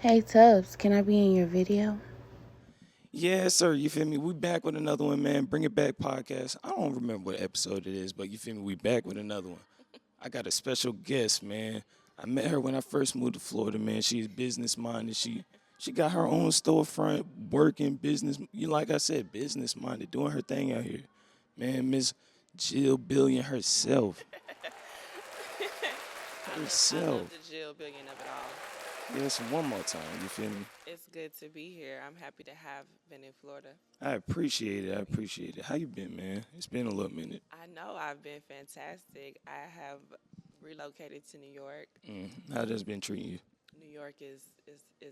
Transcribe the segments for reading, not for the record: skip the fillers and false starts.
Hey Tubbs, can I be in your video? Yeah, sir. You feel me? We back with another one, man. Bring it back podcast. I don't remember what episode it is, but you feel me? We back with another one. I got a special guest, man. I met her when I first moved to Florida, man. She's business minded. She got her own storefront, working business. You like I said, business minded, doing her thing out here, man. Miss Jill Billion herself, I love herself. the Jill Billion of it all. Yes, one more time. You feel me? It's good to be here. I'm happy to have been in Florida. I appreciate it. I appreciate it. How you been, man? It's been a little minute. I know I've been fantastic. I have relocated to New York. How that's been treating you? New York is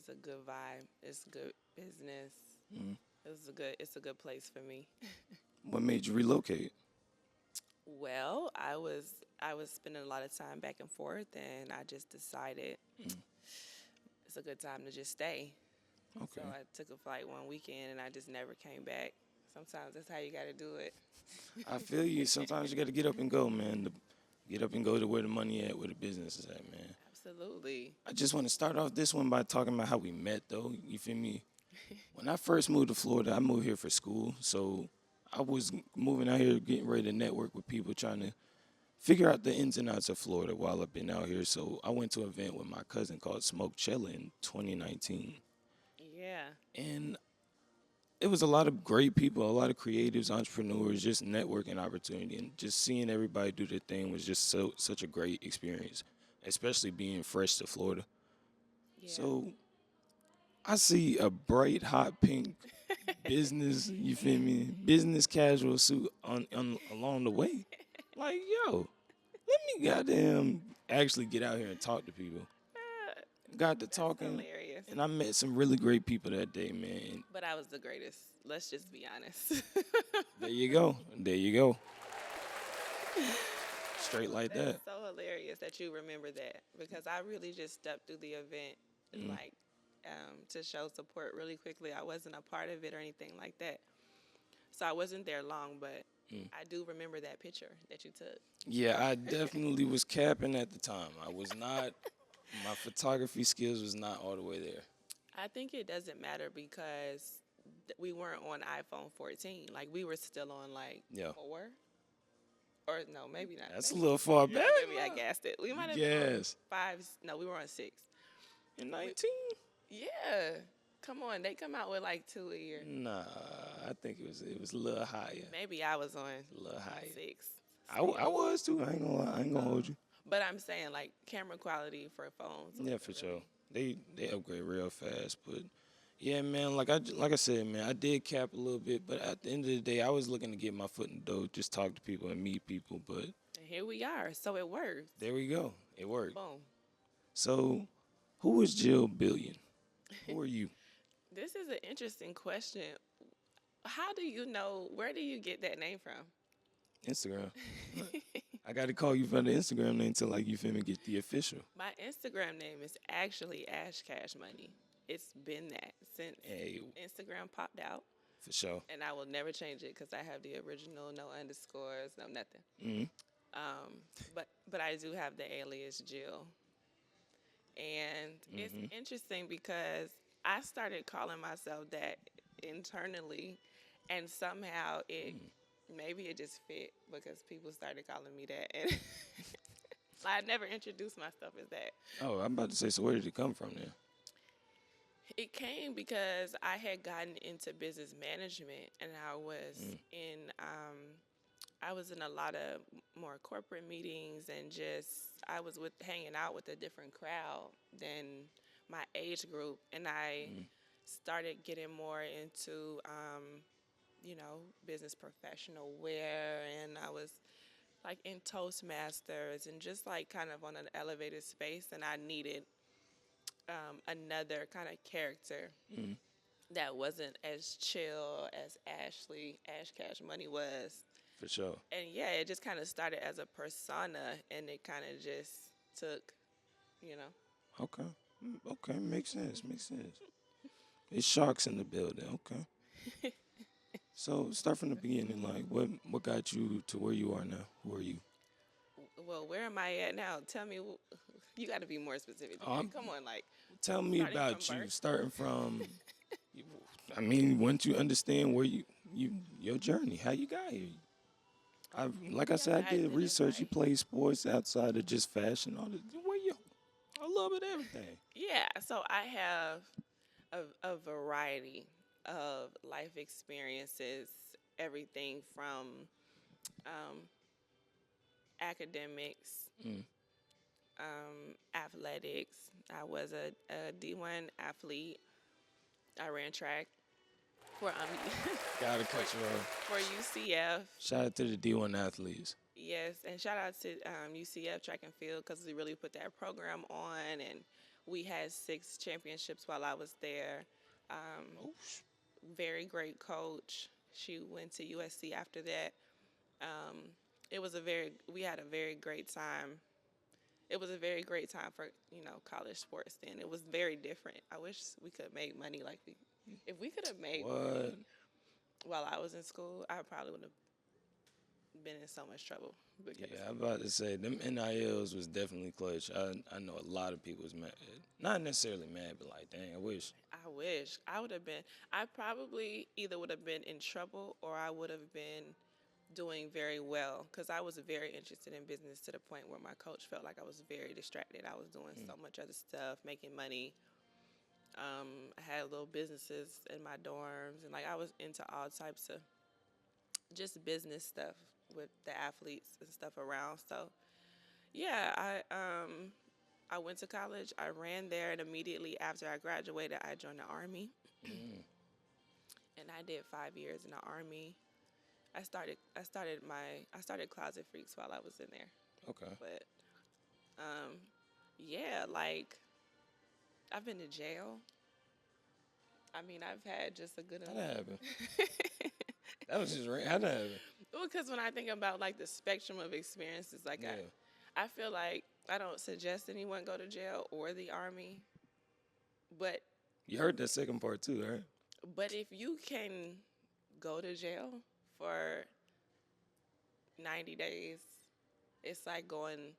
a good vibe. It's good business. Mm. It's a good place for me. What made you relocate? Well, I was spending a lot of time back and forth, and I just decided Mm. it's a good time to just stay. So Okay. I took a flight one weekend, and I just never came back. Sometimes that's how you got to do it. I feel you. Sometimes you got to get up and go, man. Get up and go to where the money at, where the business is at, man. Absolutely. I just want to start off this one by talking about how we met, though. You feel me? When I first moved to Florida, I moved here for school. So I was moving out here, getting ready to network with people, trying to figure out the ins and outs of Florida while I've been out here. So I went to an event with my cousin called Smoke Chella in 2019. Yeah. And it was a lot of great people, a lot of creatives, entrepreneurs, just networking opportunity, and just seeing everybody do their thing was just such a great experience, especially being fresh to Florida. Yeah. So I see a bright, hot pink business, you feel me, business casual suit on along the way. Like, yo, let me goddamn actually get out here and talk to people. Got to That's talking, hilarious. and I met some really great people that day, man. But I was the greatest. Let's just be honest. There you go. There you go. Straight like that. That's so hilarious that you remember that because I really just stepped through the event Mm. like to show support really quickly. I wasn't a part of it or anything like that. So I wasn't there long, but Mm. I do remember that picture that you took. Yeah, I definitely was capping at the time. I was not, my photography skills was not all the way there. I think it doesn't matter because we weren't on iPhone 14. Like we were still on like Yeah. 4 or no, maybe not. That's a Maybe, little far yeah, back. maybe I gassed it. We might have been on Yes. 5. No, we were on 6. In 19? Yeah. Come on, they come out with like 2 a year. Nah, I think it was a little higher. Maybe I was on A little higher. 6. I was too. I ain't gonna lie. I ain't gonna hold you. But I'm saying like camera quality for phones. Yeah, for sure. They upgrade real fast, but yeah, man. Like I said, man, I did cap a little bit, but at the end of the day, I was looking to get my foot in the door, just talk to people and meet people. But And here we are. So it worked. there we go. It worked. Boom. So, who is Jill Billion? Who are you? This is an interesting question. How do you know, where do you get that name from? Instagram. I got to call you for the Instagram name till like you feel me get the official. My Instagram name is actually Ash Cash Money. It's been that since Hey, Instagram popped out. for sure. And I will never change it because I have the original, no underscores, no nothing. Hmm. But I do have the alias Jill. And it's Hmm. interesting because I started calling myself that internally, and somehow maybe it just fit because people started calling me that, and I never introduced myself as that. Oh, I'm about to say. So where did it come from then? It came because I had gotten into business management, and I was in a lot of more corporate meetings, and just I was with hanging out with a different crowd than my age group, and I Mm. started getting more into business professional wear, and I was like in Toastmasters and just like kind of on an elevated space, and I needed another kind of character Mm. that wasn't as chill as Ash Cash Money was. For sure. And yeah, it just kind of started as a persona, and it kind of just took, you know. Okay. Okay. Makes sense. Makes sense. It's sharks in the building. Okay. So start from the beginning. Like, what got you to where you are now? Who are you? Well, where am I at now? Tell me. You got to be more specific. Come on, like. Tell me Starting about from you, birth? starting from. I mean, once you understand where your journey, how you got here. Like I said, I did research. You play sports outside of just fashion. All the where you, I love it, everything. Yeah, so I have a variety of life experiences, everything from um, academics, Mm. athletics. I was a D1 athlete. I ran track for Gotta cut you off. for UCF. Shout out to the D1 athletes. Yes, and shout out to UCF track and field because we really put that program on, and we had 6 championships while I was there. Um, Very great coach. She went to USC after that. Um, we had a very great time. It was a very great time for college sports. Then it was very different. I wish we could make money like if we could have made money while I was in school, I probably would have been in so much trouble. Because Yeah, I'm about to say them NILs was definitely clutch. I know a lot of people was mad, not necessarily mad, but like, dang, I wish. I would have been. I probably either would have been in trouble or I would have been doing very well because I was very interested in business to the point where my coach felt like I was very distracted. I was doing so much other stuff, making money. I had little businesses in my dorms, and like I was into all types of just business stuff with the athletes and stuff around. So yeah, I went to college. I ran there, and immediately after I graduated, I joined the Army, and I did 5 years in the Army. I started Closet Freekz while I was in there. Okay. But yeah, like I've been to jail. I mean, I've had just a good How'd enough. that happen? That was just how'd that happen? Well, because when I think about like the spectrum of experiences, like Yeah. I feel like I don't suggest anyone go to jail or the Army, but You heard that second part too, right? if you can go to jail for 90 days, it's like going.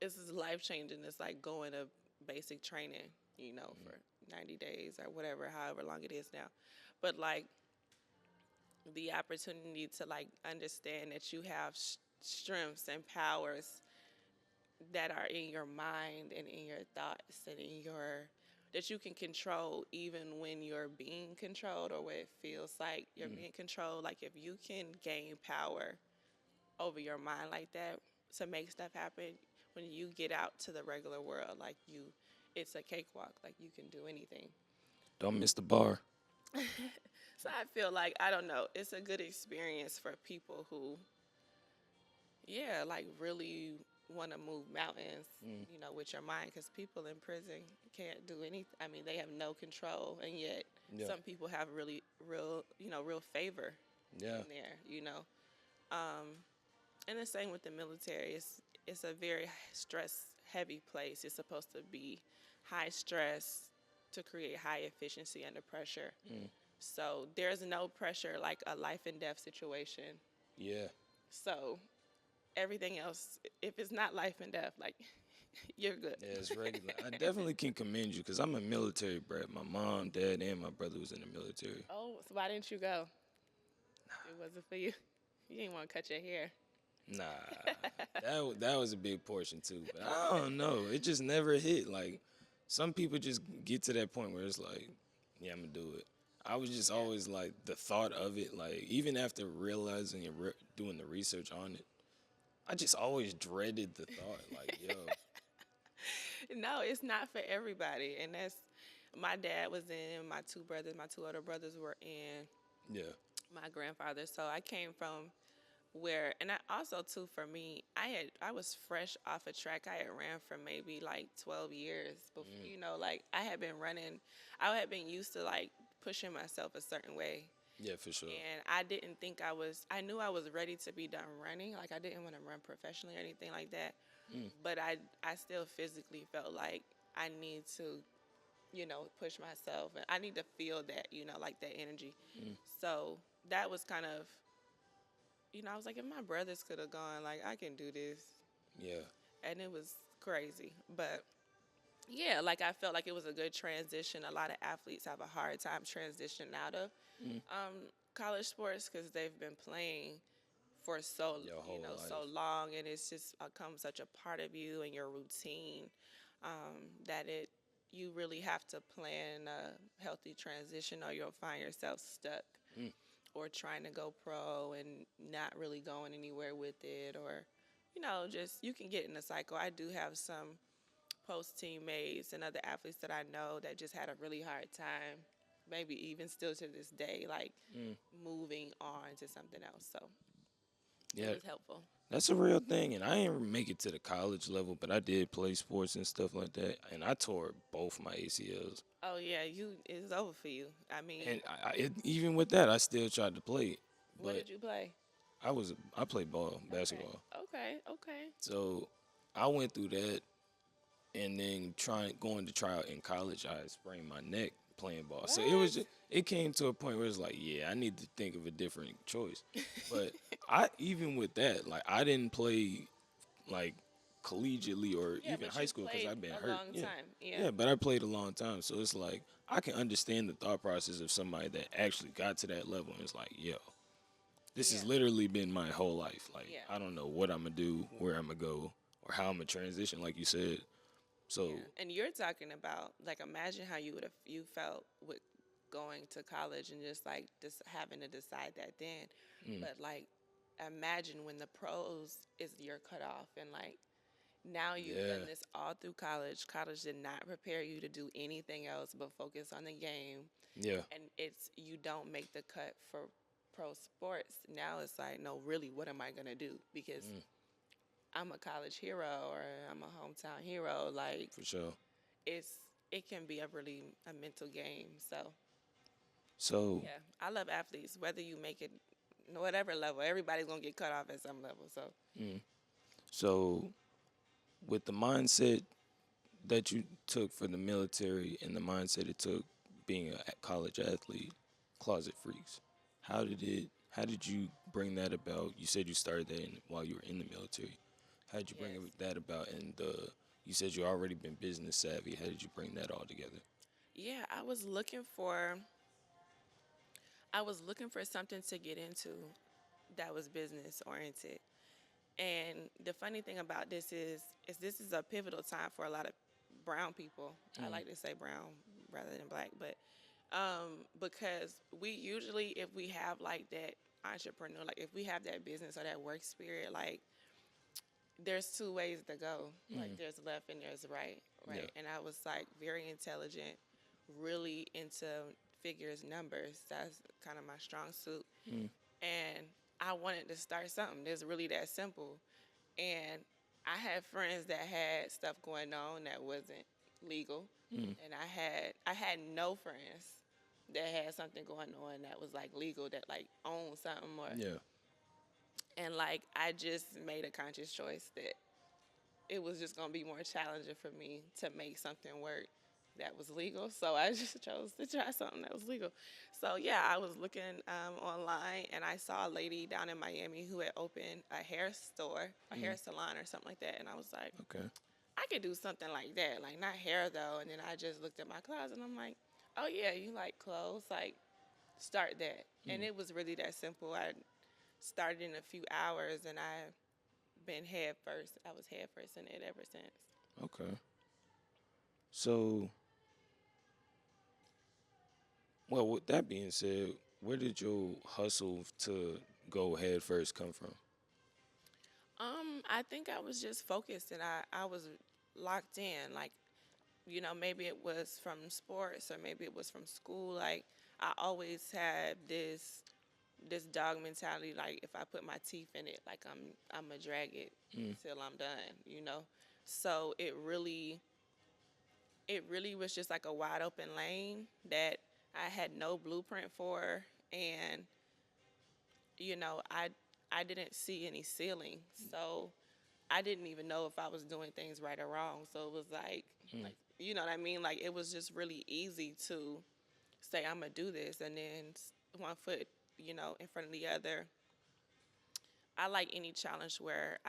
This is life changing. It's like going to basic training, for 90 days or whatever, however long it is now. But like the opportunity to like understand that you have strengths and powers that are in your mind and in your thoughts and in your that you can control even when you're being controlled or when it feels like you're being controlled. Like if you can gain power over your mind like that to make stuff happen, when you get out to the regular world, like it's a cakewalk. Like you can do anything. Don't miss the bar. So I feel like, I don't know, it's a good experience for people who, yeah, like really want to move mountains, with your mind. Because people in prison can't do anything. I mean, they have no control, and yet some people have really, real favor in there. And the same with the military. It's a very stress-heavy place. It's supposed to be high stress to create high efficiency under pressure. So there's no pressure like a life and death situation. Yeah. So everything else, if it's not life and death, like you're good. Yeah, it's regular. I definitely can commend you because I'm a military brat. My mom, dad, and my brother was in the military. Oh, so why didn't you go? It wasn't for you. You didn't want to cut your hair. Nah, that was a big portion too. But I don't know. It just never hit. Like some people just get to that point where it's like, yeah, I'm gonna do it. I was just always like the thought of it. Like even after realizing and doing the research on it, I just always dreaded the thought. Like, yo. No, it's not for everybody, and that's my dad was in. My two older brothers were in. Yeah. My grandfather. So I came from where, and I also too for me, I was fresh off a track. I had ran for maybe like 12 years before, like I had been running. I had been used to like pushing myself a certain way. Yeah, for sure. And I didn't think I knew I was ready to be done running. Like I didn't want to run professionally or anything like that. But I still physically felt like I need to, push myself, and I need to feel that, like that energy. So that was kind of, I was like, if my brothers could have gone, like, I can do this. Yeah. And it was crazy. But yeah, like I felt like it was a good transition. A lot of athletes have a hard time transitioning out of Mm. college sports because they've been playing for so Your whole so life. long, and it's just become such a part of you and your routine that it you really have to plan a healthy transition, or you'll find yourself stuck Mm. or trying to go pro and not really going anywhere with it, or just you can get in a cycle. I do have some post teammates and other athletes that I know that just had a really hard time, maybe even still to this day, like Mm. moving on to something else. So it Yeah, was helpful. that's a real thing. And I didn't make it to the college level, but I did play sports and stuff like that. And I tore both my ACLs. Oh yeah, it's over for you. I mean, And even with that, I still tried to play. what But did you play? I played ball, Okay, basketball. okay, okay. So I went through that, and then going to try out in college, I sprained my neck playing ball. So it was What? it came to a point where it's like, yeah, I need to think of a different choice. But I even with that, like I didn't play like collegiately or Yeah, even but high you school because played I've been a hurt. long Yeah. time. Yeah, Yeah, but I played a long time. So it's like I can understand the thought process of somebody that actually got to that level and it's like, yo, this has Yeah. literally been my whole life. Like Yeah. I don't know what I'm gonna do, where I'm gonna go, or how I'm gonna transition, like you said. So yeah. And you're talking about, like, imagine how you felt with going to college and just like just having to decide that then. mm, But like, imagine when the pros is your cutoff, and like now you've yeah, done this all through college. College did not prepare you to do anything else but focus on the game, yeah, and it's you don't make the cut for pro sports. Now it's like, no, really, what am I gonna do? Because mm, I'm a college hero or I'm a hometown hero. Like, for sure. it's it can be a mental game. So So yeah, I love athletes. Whether you make it whatever level, everybody's gonna get cut off at some level. So mm, so with the mindset that you took for the military and the mindset it took being a college athlete, Closet Freaks, how did you bring that about? You said you started that while you were in the military. How did you bring yes, that about? And you said you already been business savvy. How did you bring that all together? yeah, I was looking for something to get into that was business oriented. And the funny thing about this is this is a pivotal time for a lot of brown people. I Mm, like to say brown rather than black, but because we usually, if we have like that entrepreneur, like if we have that business or that work spirit, like there's two ways to go. Like mm, there's left and there's right, yeah. right. And I was like very intelligent, really into figures, numbers. That's kind of my strong suit. Mm, And I wanted to start something that's really that simple. And I had friends that had stuff going on that wasn't legal, mm, and I had no friends that had something going on that was like legal, that like owned something, or yeah. and like I just made a conscious choice that it was just gonna be more challenging for me to make something work that was legal. So I just chose to try something that was legal. So yeah, I was looking online, and I saw a lady down in Miami who had opened a hair store, a Mm, hair salon or something like that. And I was like, okay. I could do something like that, like not hair though. And then I just looked at my closet and I'm like, oh yeah, you like clothes, like start that. And Mm, it was really that simple. I started in a few hours, and I been head first. I was head first in it ever since. okay. So, well, with that being said, where did your hustle to go head first come from? I think I was just focused, and I was locked in. Like, maybe it was from sports or maybe it was from school. Like, I always had this dog mentality. Like, if I put my teeth in it, like I'm gonna drag it Mm, till I'm done. So it really was just like a wide open lane that I had no blueprint for, and I didn't see any ceiling, so I didn't even know if I was doing things right or wrong. So it was mm, like you know what I mean? Like, it was just really easy to say I'm gonna do this, and then one foot, in front of the other. I like any challenge where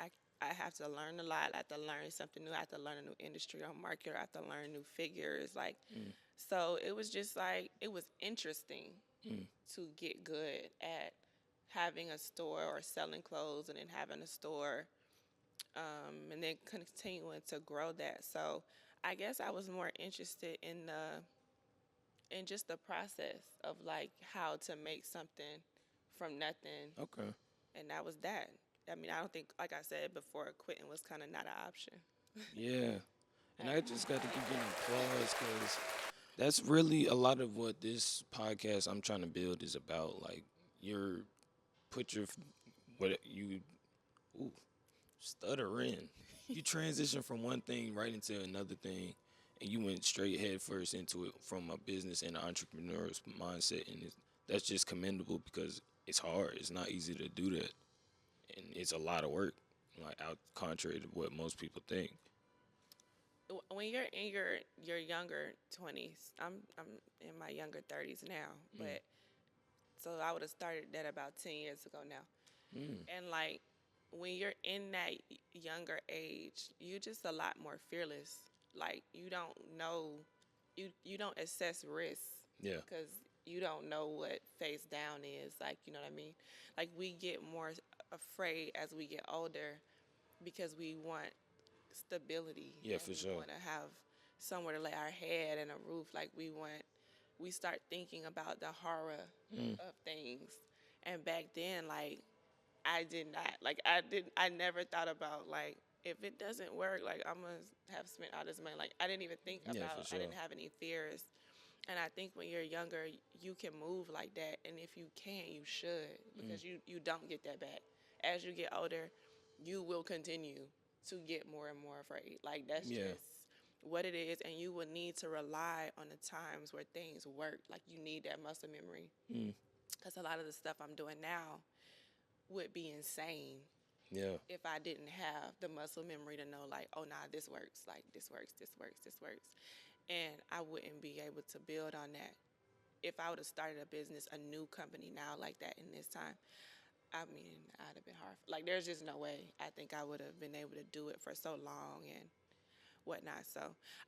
I have to learn a lot. I have to learn something new. I have to learn a new industry or market. I have to learn new figures. Like, Mm. so it was just like, it was interesting Mm. to get good at having a store or selling clothes and then having a store, and then continuing to grow that. So I guess I was more interested in just the process of like how to make something from nothing, Okay. and that was that. I mean, I don't think, like I said before, quitting was kind of not an option. Yeah. And I just got to give you an applause because that's really a lot of what this podcast I'm trying to build is about. Like, you're put your what you ooh, stuttering. You transition from one thing right into another thing, and you went straight head first into it from a business and an entrepreneur's mindset, and that's just commendable because it's hard. It's not easy to do that, and it's a lot of work. Like out contrary to what most people think. When you're in your younger 20s, I'm in my younger 30s now, but so I would have started that about 10 years ago now. Mm. And like when you're in that younger age, you're just a lot more fearless. Like you don't know, you don't assess risk Yeah. because you don't know what face down is. Like, you know what I mean? Like we get more afraid as we get older because we want stability. Yeah, And for we sure. want to have somewhere to lay our head and a roof. Like we start thinking about the horror of things. And back then, like I did not, like I never thought about like if it doesn't work, like I'm gonna have spent all this money. Like I didn't even think Yeah, about. for I sure. didn't have any fears. And I think when you're younger, you can move like that. And if you can, you should because you don't get that back. As you get older, you will continue to get more and more afraid. Like that's Yeah. just what it is, and you will need to rely on the times where things work. Like you need that muscle memory Mm. because a lot of the stuff I'm doing now would be insane Yeah. if I didn't have the muscle memory to know like, oh nah, this works, like this works, this works, this works. And I wouldn't be able to build on that. If I would have started a business, a new company now like that in this time, I mean, I'd have been hard. Like there's just no way I think I would have been able to do it for so long and whatnot. So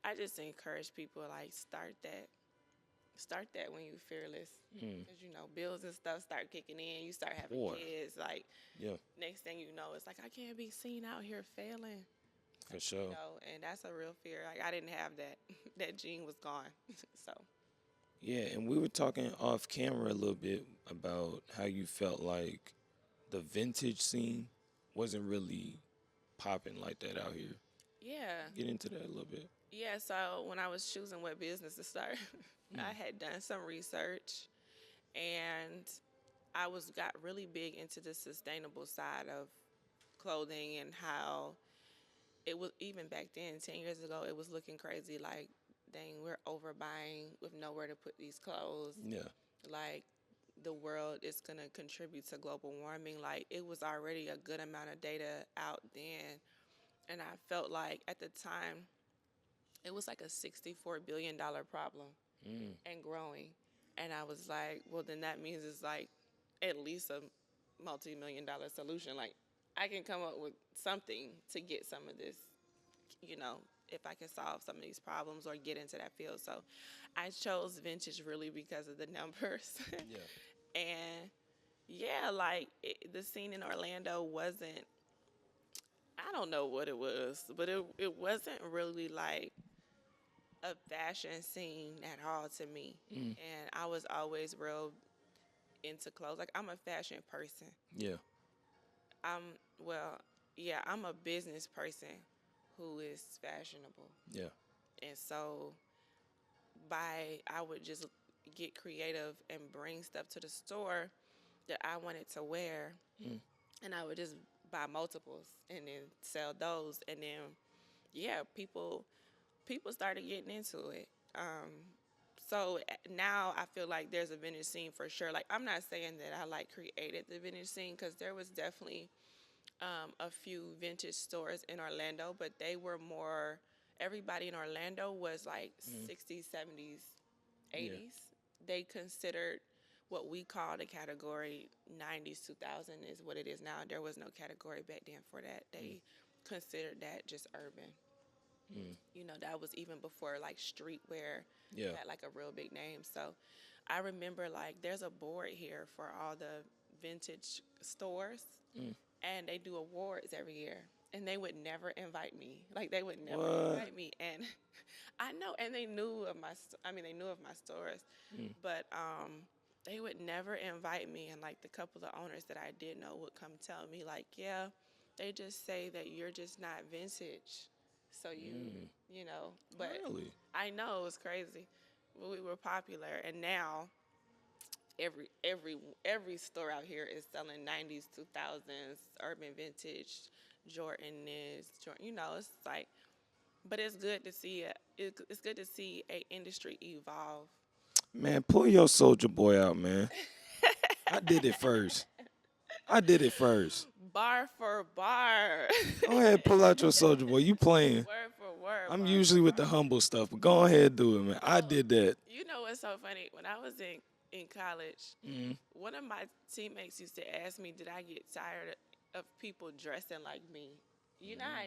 I just encourage people like start that when you're fearless. Mm. Because, you know, bills and stuff start kicking in. You start having Boy. kids. Like, Yeah. next thing you know, it's like, I can't be seen out here failing. For sure. You know, and that's a real fear. Like, I didn't have that. That gene was gone. So, Yeah, and we were talking off camera a little bit about how you felt like the vintage scene wasn't really popping like that out here. yeah. Get into that a little bit. Yeah, so when I was choosing what business to start, I had done some research and I got really big into the sustainable side of clothing and how it was even back then, 10 years ago, it was looking crazy. Like, dang, we're overbuying with nowhere to put these clothes. Yeah. Like, the world is going to contribute to global warming. Like, it was already a good amount of data out then. And I felt like at the time, it was like a $64 billion problem Mm. and growing. And I was like, well, then that means it's like at least a multi-million dollar solution. Like, I can come up with something to get some of this, you know, if I can solve some of these problems or get into that field. So I chose vintage really because of the numbers. Yeah. And yeah, like the scene in Orlando wasn't, I don't know what it was, but it wasn't really like a fashion scene at all to me. Mm. And I was always real into clothes. Like I'm a fashion person. Yeah. I'm well, yeah, I'm a business person who is fashionable. Yeah. And so I would just get creative and bring stuff to the store that I wanted to wear, Mm. and I would just buy multiples and then sell those, and then yeah, people started getting into it. So now I feel like there's a vintage scene for sure. Like I'm not saying that I like created the vintage scene because there was definitely a few vintage stores in Orlando, but they were more. Everybody in Orlando was like 60s, 70s, 80s. They considered what we call the category 90s 2000 is what it is now. There was no category back then for that. They considered that just urban. You know, that was even before like streetwear Yeah. had like a real big name. So I remember like there's a board here for all the vintage stores, and they do awards every year. And they would never invite me. Like they would never What? invite me. And I know, and they knew of my. They knew of my stores, but they would never invite me. And like the couple of owners that I did know would come tell me, like, yeah, they just say that you're just not vintage, so you know. But Really? I know it was crazy. But we were popular, and now every store out here is selling 90s, 2000s, urban vintage, Jordan is, you know, it's like, but it's good to see it's good to see a industry evolve. Man, pull your soldier boy out, man. I did it first. I did it first. Bar for bar. Go ahead, pull out your soldier boy. You playing. Word for word. I'm bar usually for with the bar. humble stuff, but go ahead, do it, man. I did that. You know what's so funny? When I was in college, one of my teammates used to ask me, did I get tired of people dressing like me? You know how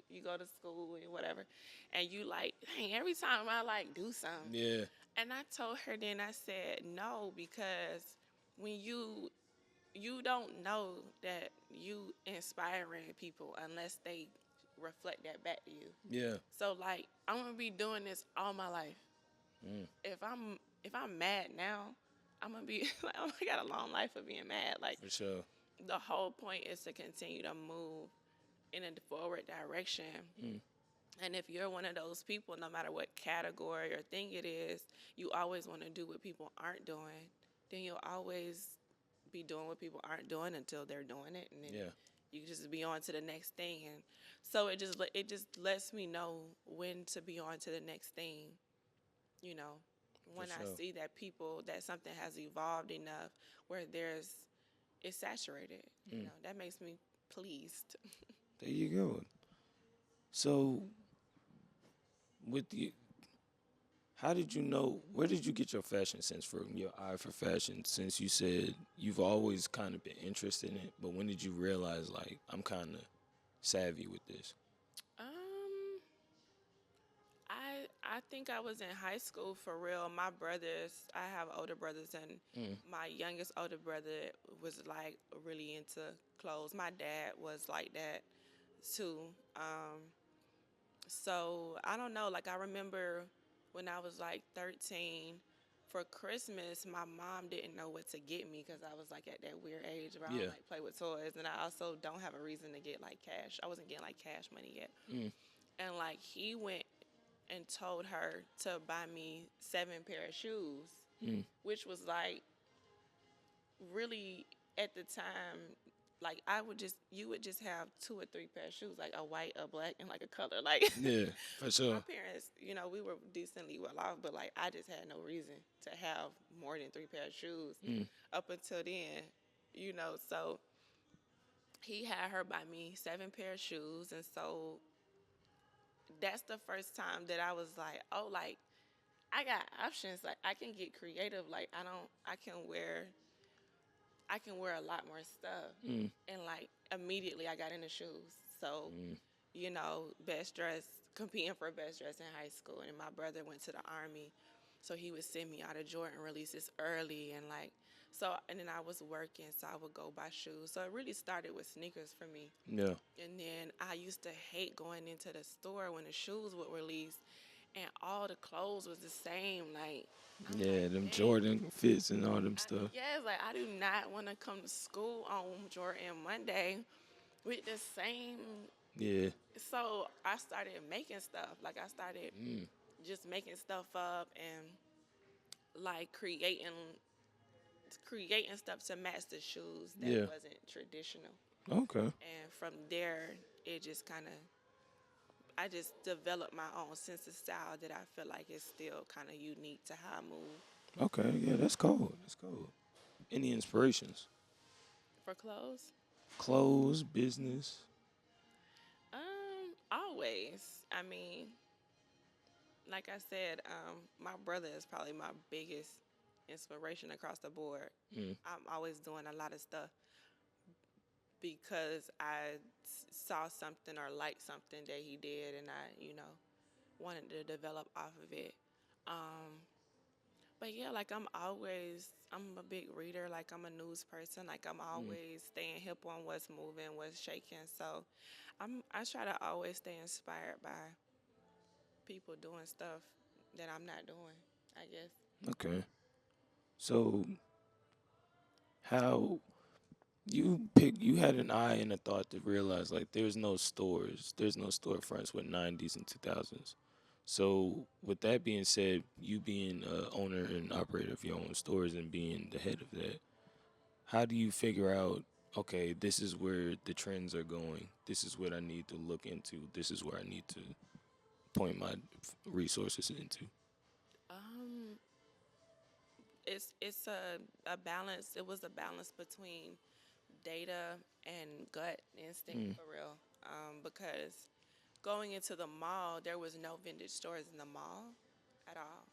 you go to school and whatever, and you like, dang, every time I like do something. Yeah. And I told her then, I said, no, because when you don't know that you inspiring people unless they reflect that back to you. Yeah. So like I'm gonna be doing this all my life. If I'm mad now, I'm gonna be like, oh, I got a long life of being mad. Like For sure. the whole point is to continue to move in a forward direction. And if you're one of those people, no matter what category or thing it is, you always want to do what people aren't doing, then you'll always be doing what people aren't doing until they're doing it, and then you just be on to the next thing. And so it just lets me know when to be on to the next thing. You know, when sure. I see that something has evolved enough where it's saturated. You know, that makes me pleased. There you go. So, how did you know? Where did you get your fashion sense from? Your eye for fashion, since you said you've always kind of been interested in it, but when did you realize like I'm kind of savvy with this? I think I was in high school for real. My brothers, I have older brothers, and my youngest older brother was like really into clothes. My dad was like that too. So I don't know. Like I remember when I was like 13, for Christmas, my mom didn't know what to get me because I was like at that weird age where I don't like play with toys, and I also don't have a reason to get like cash. I wasn't getting like cash money yet, and like he went and told her to buy me 7 pair of shoes, which was like really at the time, like you would just have 2 or 3 pair of shoes, like a white, a black, and like a color. Like Yeah, for sure. my parents, you know, we were decently well off, but like I just had no reason to have more than 3 pair of shoes up until then, you know. So he had her buy me 7 pair of shoes, and so that's the first time that I was like, oh, like I got options. Like I can get creative. Like I can wear a lot more stuff. And like immediately I got into shoes. So, you know, competing for best dress in high school. And my brother went to the Army, so he would send me out of Jordan releases early, and like, so, and then I was working, so I would go buy shoes. So it really started with sneakers for me. Yeah. And then I used to hate going into the store when the shoes would release and all the clothes was the same. Like, Yeah, them "Dang." Jordan fits and all them stuff. Yeah, it's like I do not want to come to school on Jordan Monday with the same. Yeah. So I started making stuff. Like I started just making stuff up and like creating stuff to match the shoes that wasn't traditional. Okay. And from there, it just kind of, I just developed my own sense of style that I feel like is still kind of unique to how I move. Okay, yeah, that's cool. That's cool. Any inspirations? For clothes? Clothes, business. Always. I mean, like I said, my brother is probably my biggest inspiration across the board. Mm. I'm always doing a lot of stuff because I saw something or liked something that he did, and I, wanted to develop off of it. Um, but yeah, like I'm a big reader. Like I'm a news person. Like I'm Mm. always staying hip on what's moving, what's shaking. So I try to always stay inspired by people doing stuff that I'm not doing, I guess. Okay. So how you had an eye and a thought to realize like there's no storefronts with 90s and 2000s. So with that being said, you being a owner and operator of your own stores and being the head of that, how do you figure out, okay, this is where the trends are going. This is what I need to look into. This is where I need to point my resources into. Um, it's a balance. It was a balance between data and gut instinct Mm. for real. Because going into the mall, there was no vintage stores in the mall at all.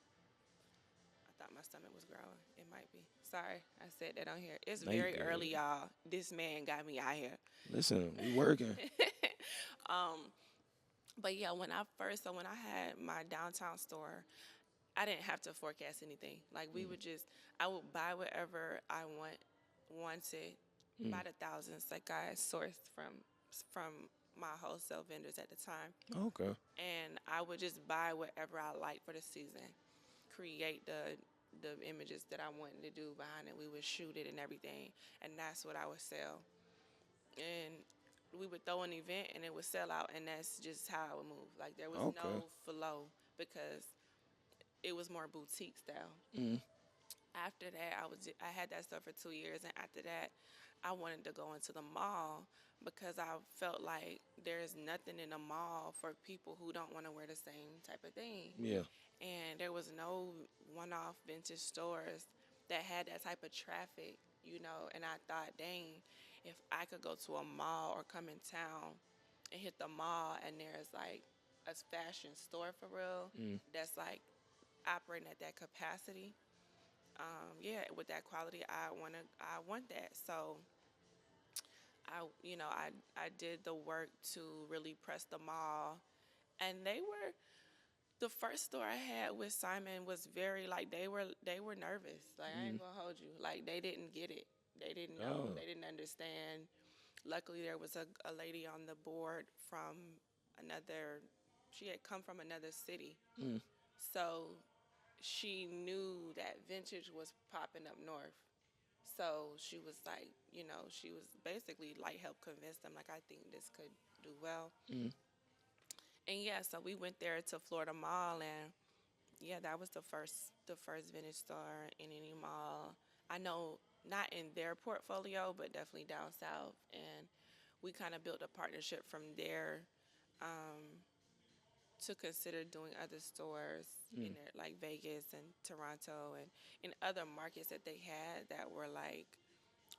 I thought my stomach was growling. It might be. Sorry, I said that on here. It's Now you very good. early, y'all. This man got me out here. Listen, we working. um, but yeah, when I had my downtown store, I didn't have to forecast anything. Like I would buy whatever I wanted Mm. by the thousands. Like I sourced from my wholesale vendors at the time, Okay. and I would just buy whatever I liked for the season, create the images that I wanted to do behind it. We would shoot it and everything, and that's what I would sell. And we would throw an event and it would sell out, and that's just how I would move. Like there was Okay. no flow because it was more boutique style. Mm. After that, I had that stuff for 2 years, and after that, I wanted to go into the mall because I felt like there's nothing in the mall for people who don't want to wear the same type of thing. Yeah. And there was no one-off vintage stores that had that type of traffic, And I thought, dang, if I could go to a mall or come in town and hit the mall, and there's like a fashion store for real Mm. that's like operating at that capacity, yeah, with that quality, I want that. So I did the work to really press the mall, and the first store I had with Simon was very like they were nervous. Like I ain't Mm. gonna hold you. Like they didn't get it. They didn't know. Oh. They didn't understand. Luckily, there was a lady on the board from another. She had come from another city, Mm. so she knew that vintage was popping up north. So she was like, she was basically like help convince them like I think this could do well. Mm. And yeah, so we went there to Florida Mall, and yeah, that was the first vintage store in any mall. I know not in their portfolio, but definitely down south. And we kind of built a partnership from there, um, to consider doing other stores in Mm. there, like Vegas and Toronto and in other markets that they had that were like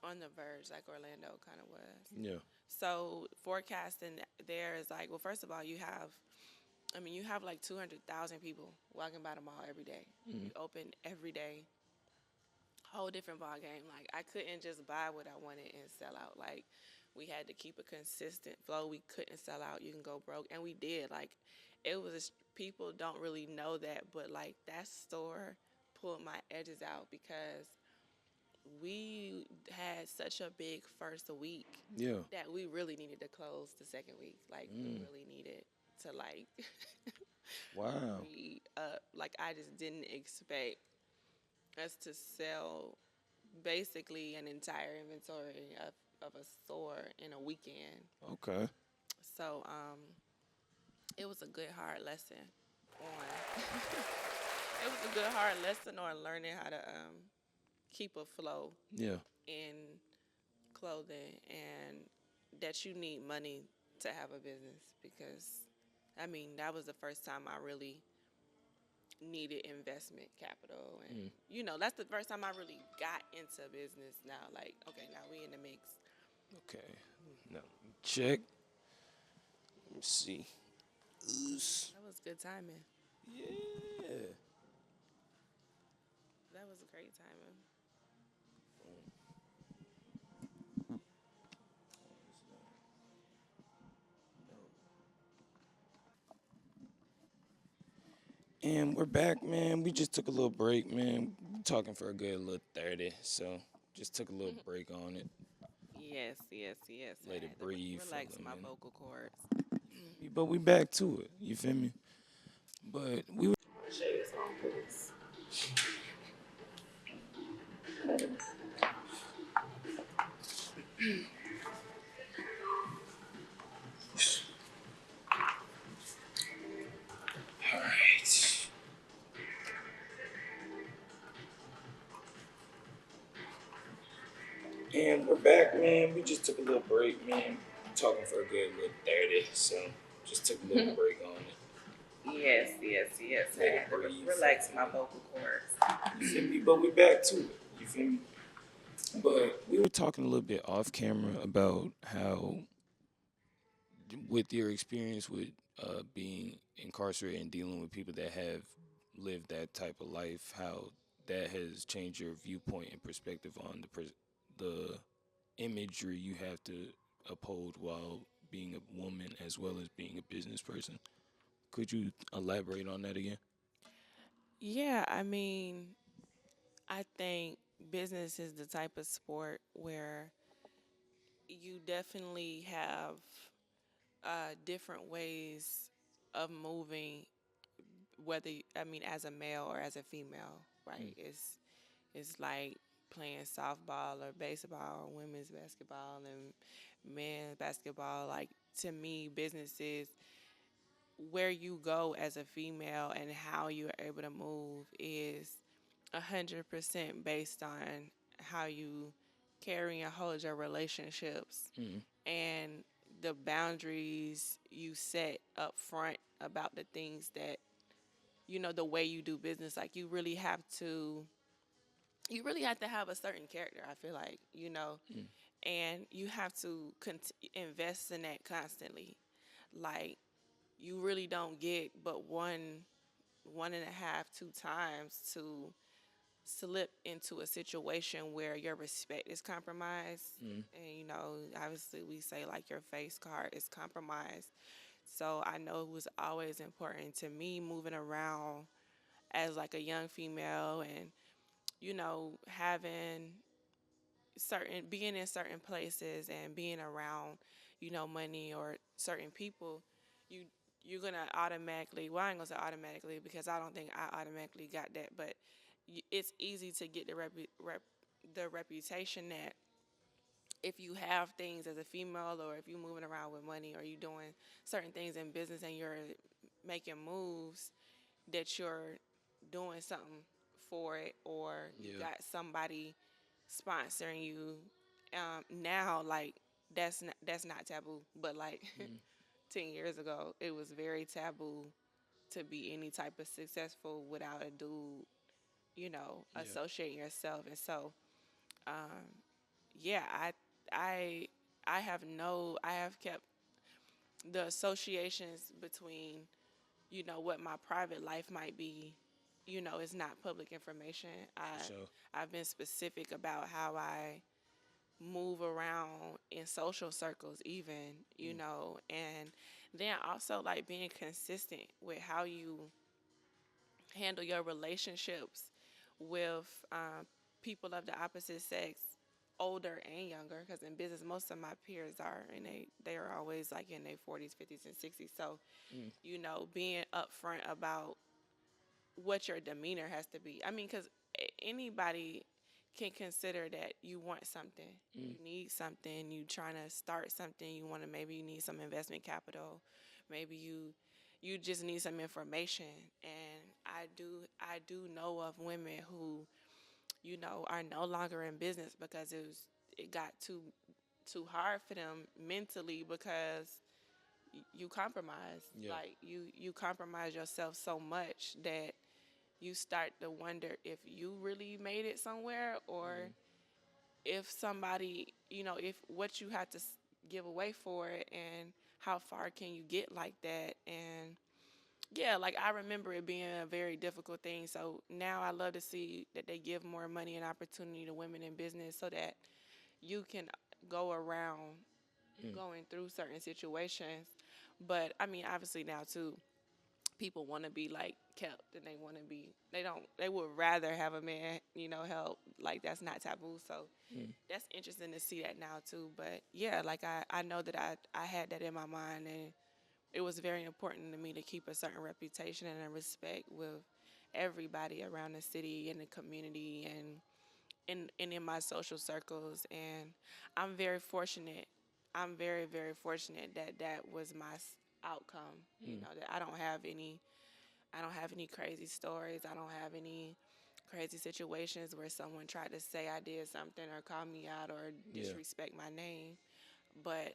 on the verge, like Orlando kind of was. Yeah. So forecasting there is like, well, first of all, you have like 200,000 people walking by the mall every day. Mm. You open every day, whole different ball game. Like I couldn't just buy what I wanted and sell out. Like we had to keep a consistent flow. We couldn't sell out. You can go broke, and we did. Like people don't really know that, but like that store pulled my edges out because we had such a big first week Yeah. that we really needed to close the second week. Like we Mm. really needed to like Wow. re up. Like I just didn't expect us to sell basically an entire inventory of a store in a weekend. Okay. So it was a good hard lesson on it was a good hard lesson on learning how to keep a flow Yeah. in clothing, and that you need money to have a business because that was the first time I really needed investment capital, and Mm. that's the first time I really got into business. Now like, okay, now we in the mix. Okay. Now check. Let me see. Oops. That was good timing. Yeah. That was great timing. And we're back, man. We just took a little break, man. Talking for a good little 30, so just took a little break on it. Yes, yes, yes. Let I it had to breathe for a relax little my minute. vocal cords. But we back to it, you feel me? But we were Show you some books. alright. And we're back, man. We just took a little break, man. Talking for a good little 30, so just took a little break on it. Yes, yes, yes. Let I it had to breathe. relax my vocal cords. You feel me? But we back to it. You feel me? But we were talking a little bit off camera about how, with your experience with being incarcerated and dealing with people that have lived that type of life, how that has changed your viewpoint and perspective on the imagery you have to uphold while being a woman as well as being a business person. Could you elaborate on that again? Yeah, I mean, I think business is the type of sport where you definitely have different ways of moving, whether I mean as a male or as a female, Mm, right? It's like playing softball or baseball or women's basketball and men's basketball. Like to me, business is where you go as a female and how you are able to move is 100% based on how you carry and hold your relationships mm, and the boundaries you set up front about the things that the way you do business. Like you really have to have a certain character, I feel like, mm, and you have to invest in that constantly. Like you really don't get but one and a half, 2 times to slip into a situation where your respect is compromised. mm. And obviously we say like your face card is compromised. So I know it was always important to me moving around as like a young female and having certain being in certain places and being around money or certain people. You you're gonna automatically, well, I ain't gonna say automatically because I don't think I automatically got that, but it's easy to get the reputation that if you have things as a female or if you're moving around with money or you doing certain things in business and you're making moves, that you're doing something for it or you Yeah. got somebody sponsoring you. Now, like that's not taboo, but like Mm, 10 years ago, it was very taboo to be any type of successful without a dude, yeah. associating yourself. And so, yeah, I, I have kept the associations between what my private life might be. It's not public information. For sure. I've been specific about how I move around in social circles, even, Mm, and then also like being consistent with how you handle your relationships with people of the opposite sex, older and younger. Because in business, most of my peers are, and they are always like in their 40s, 50s, and 60s. So, mm, being upfront about what your demeanor has to be. I mean, because anybody can consider that you want something, mm. you need something, you trying to start something, maybe you need some investment capital, maybe you just need some information. And I do know of women who are no longer in business because it got too hard for them mentally because you compromise. Yeah. Like you compromise yourself so much that you start to wonder if you really made it somewhere or Mm, if somebody, if what you have to give away for it and how far can you get like that. And yeah, like I remember it being a very difficult thing. So now I love to see that they give more money and opportunity to women in business so that you can go around Mm. going through certain situations. But I mean, obviously now too, people want to be like kept and they want to be they would rather have a man, help. Like that's not taboo. So Mm. that's interesting to see that now too. But yeah, like I know that I had that in my mind, and it was very important to me to keep a certain reputation and a respect with everybody around the city and the community and in my social circles. And I'm very fortunate. I'm very, very fortunate that that was my outcome. Mm. That I don't have any crazy stories. I don't have any crazy situations where someone tried to say I did something or call me out or Yeah. disrespect my name. But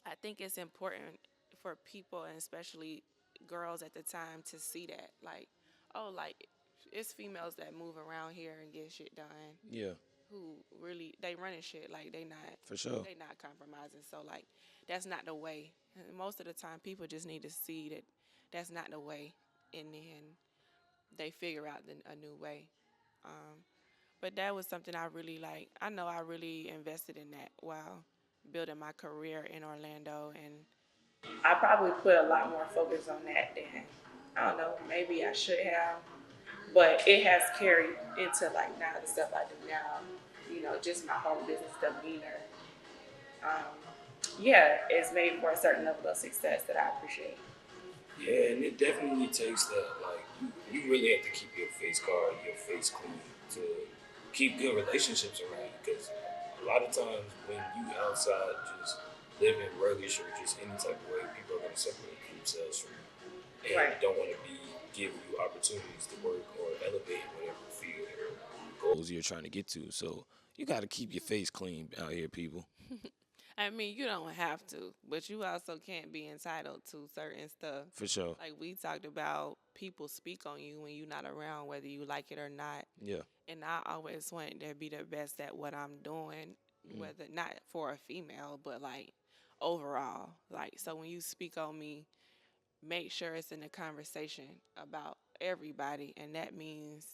I think it's important for people, and especially girls at the time, to see that. Like, oh, like, it's females that move around here and get shit done Yeah. who really, they running shit. Like, they not, For sure. they not compromising. So, like, that's not the way. And most of the time, people just need to see that that's not the way. And then they figure out a new way. Um, but that was something I really like. I know I really invested in that while building my career in Orlando, and I probably put a lot more focus on that than I don't know, maybe I should have. But it has carried into like now the stuff I do now. Just my whole business demeanor. Um, yeah, it's made for a certain level of success that I appreciate. Yeah, and it definitely takes that. Like, you really have to keep your face guard, your face clean to keep good relationships around. Because a lot of times when you outside just living ruggish or just any type of way, people are going to separate themselves from you and Right. don't want to be giving you opportunities to work or elevate in whatever field or goals you're trying to get to. So you got to keep your face clean out here, people. I mean, you don't have to, but you also can't be entitled to certain stuff. For sure. Like we talked about, people speak on you when you're not around, whether you like it or not. Yeah. And I always want to be the best at what I'm doing, Mm. whether not for a female, but like overall. Like, so when you speak on me, make sure it's in a conversation about everybody. And that means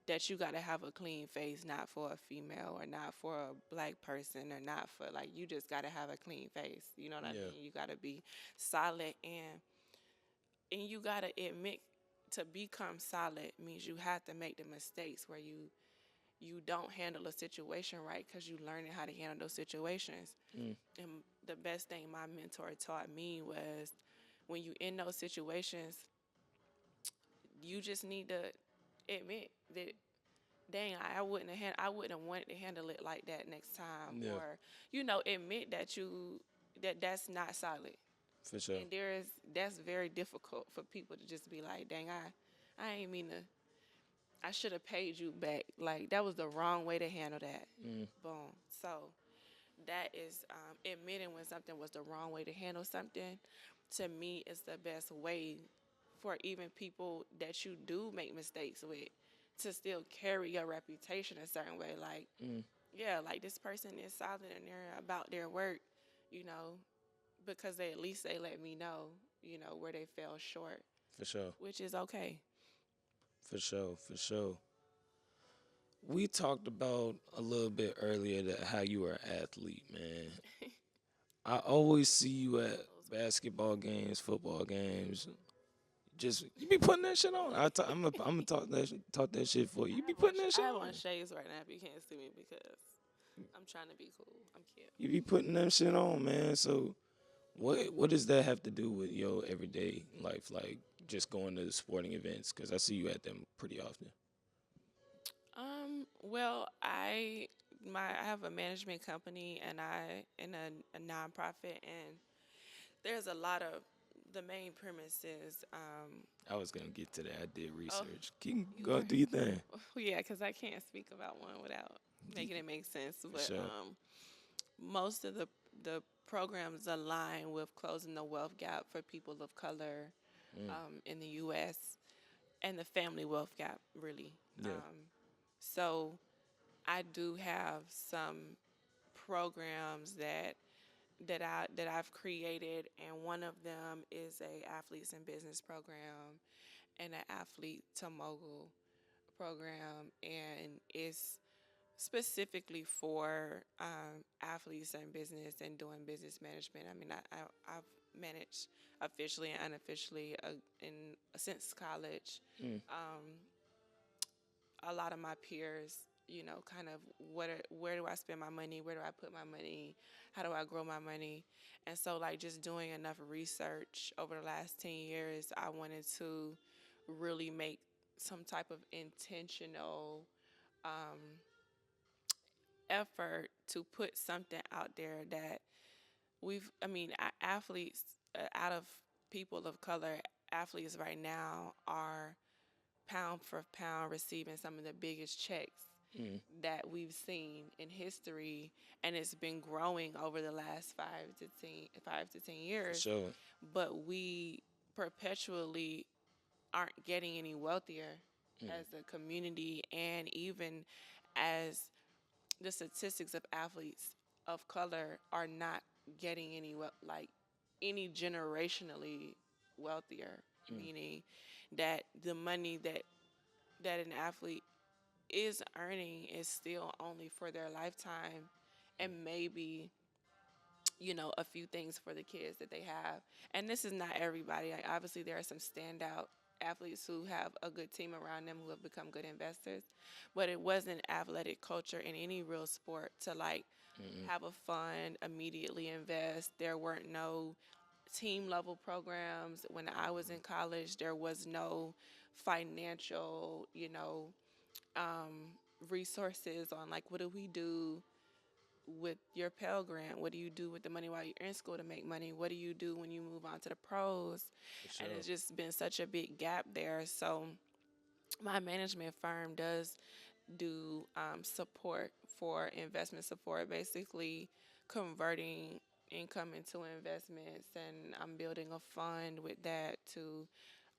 that you got to have a clean face, not for a female or not for a black person or not for, like, you just got to have a clean face. You know what I Yeah. mean? You got to be solid, and you got to admit, to become solid means you have to make the mistakes where you don't handle a situation right because you learning how to handle those situations. Mm. And the best thing my mentor taught me was, when you in those situations, you just need to admit that, dang, I wouldn't have wanted to handle it like that next time. Yeah. Or, admit that that's not solid. For sure. And that's very difficult for people to just be like, dang, I ain't mean to, I should have paid you back. Like, that was the wrong way to handle that. Mm. Boom. So that is, admitting when something was the wrong way to handle something, to me, is the best way for even people that you do make mistakes with to still carry your reputation a certain way. Like, Mm. yeah, like this person is solid and they're about their work, you know, because at least they let me know, where they fell short, For sure. which is okay. For sure. For sure. We talked about a little bit earlier that how you were an athlete, man. I always see you at basketball games, football games. Just you be putting that shit on. I'm gonna talk that shit for you. You be putting that I shit have on. on shades right now if you can't see me because I'm trying to be cool. I'm cute. You be putting that shit on, man. So what does that have to do with your everyday life? Like just going to the sporting events? Because I see you at them pretty often. Well, I have a management company, and I in a nonprofit, and there's a lot of, the main premise is, I was gonna get to that. I did oh, research. You can you go were, do your thing. yeah, because I can't speak about one without making it make sense. For But sure. most of the programs align with closing the wealth gap for people of color, Mm. in the U.S., and the family wealth gap, really. Yeah. So I do have some programs that I've created, and one of them is a athletes and business program and an athlete to mogul program, and it's specifically for athletes and business and doing business management. I mean, I've managed officially and unofficially since college. Um, a lot of my peers, kind of where do I spend my money? Where do I put my money? How do I grow my money? And so, like, just doing enough research over the last 10 years, I wanted to really make some type of intentional effort to put something out there that athletes, out of people of color, athletes right now are pound for pound receiving some of the biggest checks that we've seen in history, and it's been growing over the last 5 to 10 years. sure. But we perpetually aren't getting any wealthier as a community, and even as the statistics of athletes of color are not getting any generationally wealthier, meaning that the money that an athlete is earning is still only for their lifetime, and maybe a few things for the kids that they have. And this is not everybody. Like, obviously, there are some standout athletes who have a good team around them who have become good investors, but it wasn't athletic culture in any real sport to have a fund, immediately invest. There weren't no team level programs when I was in college. There was no financial, resources on, like, what do we do with your Pell Grant? What do you do with the money while you're in school to make money? What do you do when you move on to the pros? Sure. And it's just been such a big gap there. So my management firm does do support for investment support, basically converting income into investments. And I'm building a fund with that to,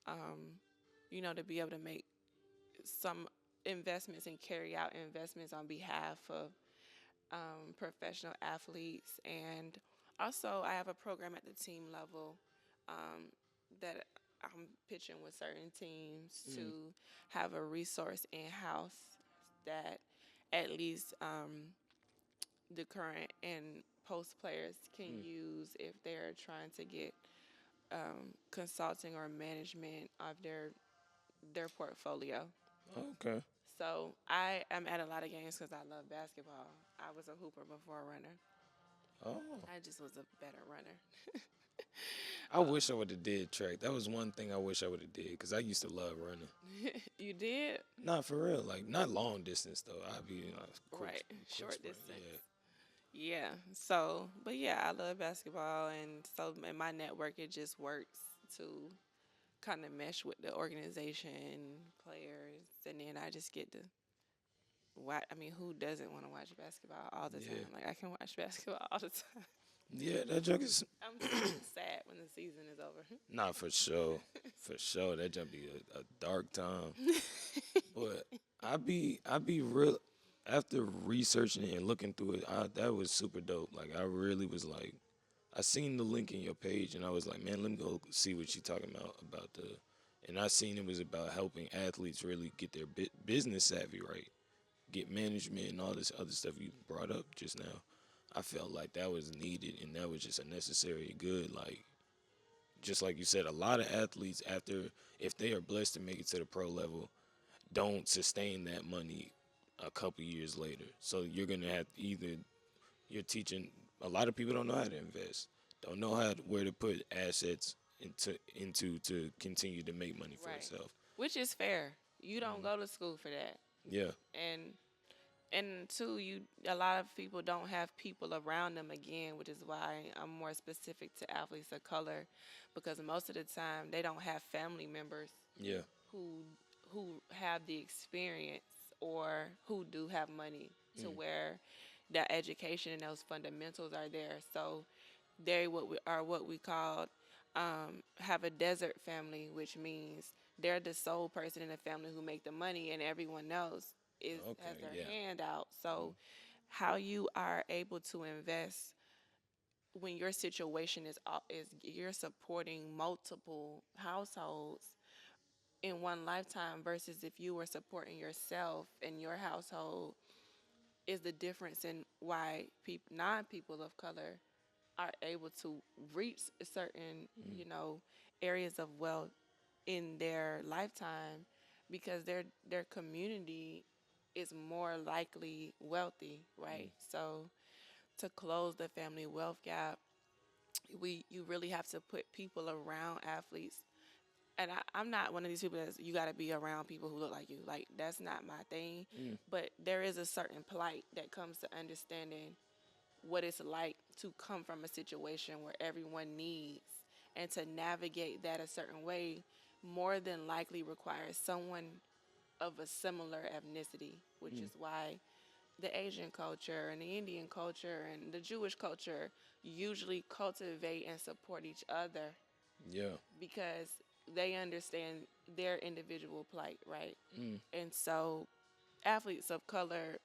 to be able to make some investments and carry out investments on behalf of professional athletes. And also, I have a program at the team level that I'm pitching with certain teams to have a resource in house that at least the current and post players can use if they're trying to get consulting or management of their portfolio. Okay. So I am at a lot of games because I love basketball. I was a hooper before a runner. Oh. I just was a better runner. I wish I would have did track. That was one thing I wish I would have did because I used to love running. You did? Not for real, like not long distance though. I'd be quick, Right. quick Short sprint, distance. Yeah. So, but yeah, I love basketball. And so in my network, it just works to kind of mesh with the organization, players. And then I just get to watch. I mean, who doesn't want to watch basketball all the Yeah. time? Like, I can watch basketball all the time. Yeah, that junk is I'm so sad when the season is over. not for sure. For sure, that junk be a dark time. But I be real after researching it and looking through it. That was super dope. Like I really was like, I seen the link in your page and I was like, man, let me go see what you talking about the. And I seen it was about helping athletes really get their business savvy right, get management and all this other stuff you brought up just now. I felt like that was needed and that was just a necessary good. Like just like you said, a lot of athletes after if they are blessed to make it to the pro level, don't sustain that money a couple years later. So you're gonna have to either you're teaching a lot of people don't know how to invest, don't know where to put assets into to continue to make money for Right. itself. Which is fair. You don't go to school for that. Yeah, And two, a lot of people don't have people around them again, which is why I'm more specific to athletes of color, because most of the time they don't have family members yeah, who have the experience or who do have money to where that education and those fundamentals are there. So they what we call have a desert family, which means they're the sole person in the family who make the money, and everyone else has okay, their yeah, hand out. So how you are able to invest when your situation is you're supporting multiple households in one lifetime versus if you were supporting yourself and your household is the difference in why non-people of color are able to reach certain, areas of wealth in their lifetime because their community is more likely wealthy, right? So to close the family wealth gap, you really have to put people around athletes. And I'm not one of these people that you got to be around people who look like you. Like that's not my thing. But there is a certain plight that comes to understanding what it's like to come from a situation where everyone needs and to navigate that a certain way more than likely requires someone of a similar ethnicity, which is why the Asian culture and the Indian culture and the Jewish culture usually cultivate and support each other Yeah. because they understand their individual plight, right? And so athletes of color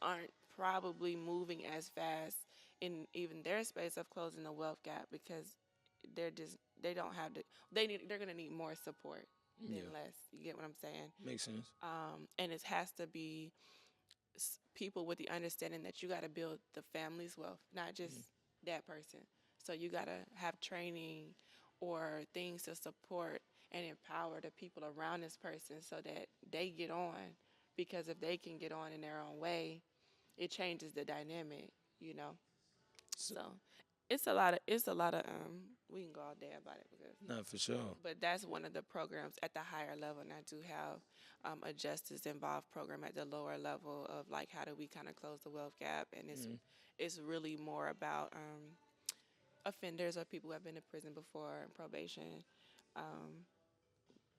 aren't probably moving as fast in even their space of closing the wealth gap because they don't have they're gonna need more support than Yeah. less. You get what I'm saying? Makes sense. And it has to be people with the understanding that you got to build the family's wealth, not just that person. So you got to have training or things to support and empower the people around this person so that they get on. Because if they can get on in their own way, it changes the dynamic, you know. So, So it's a lot of we can go all day about it because not for sure. but that's one of the programs at the higher level. And I do have a justice involved program at the lower level of like how do we kind of close the wealth gap. And it's really more about offenders or people who have been in prison before and probation, um,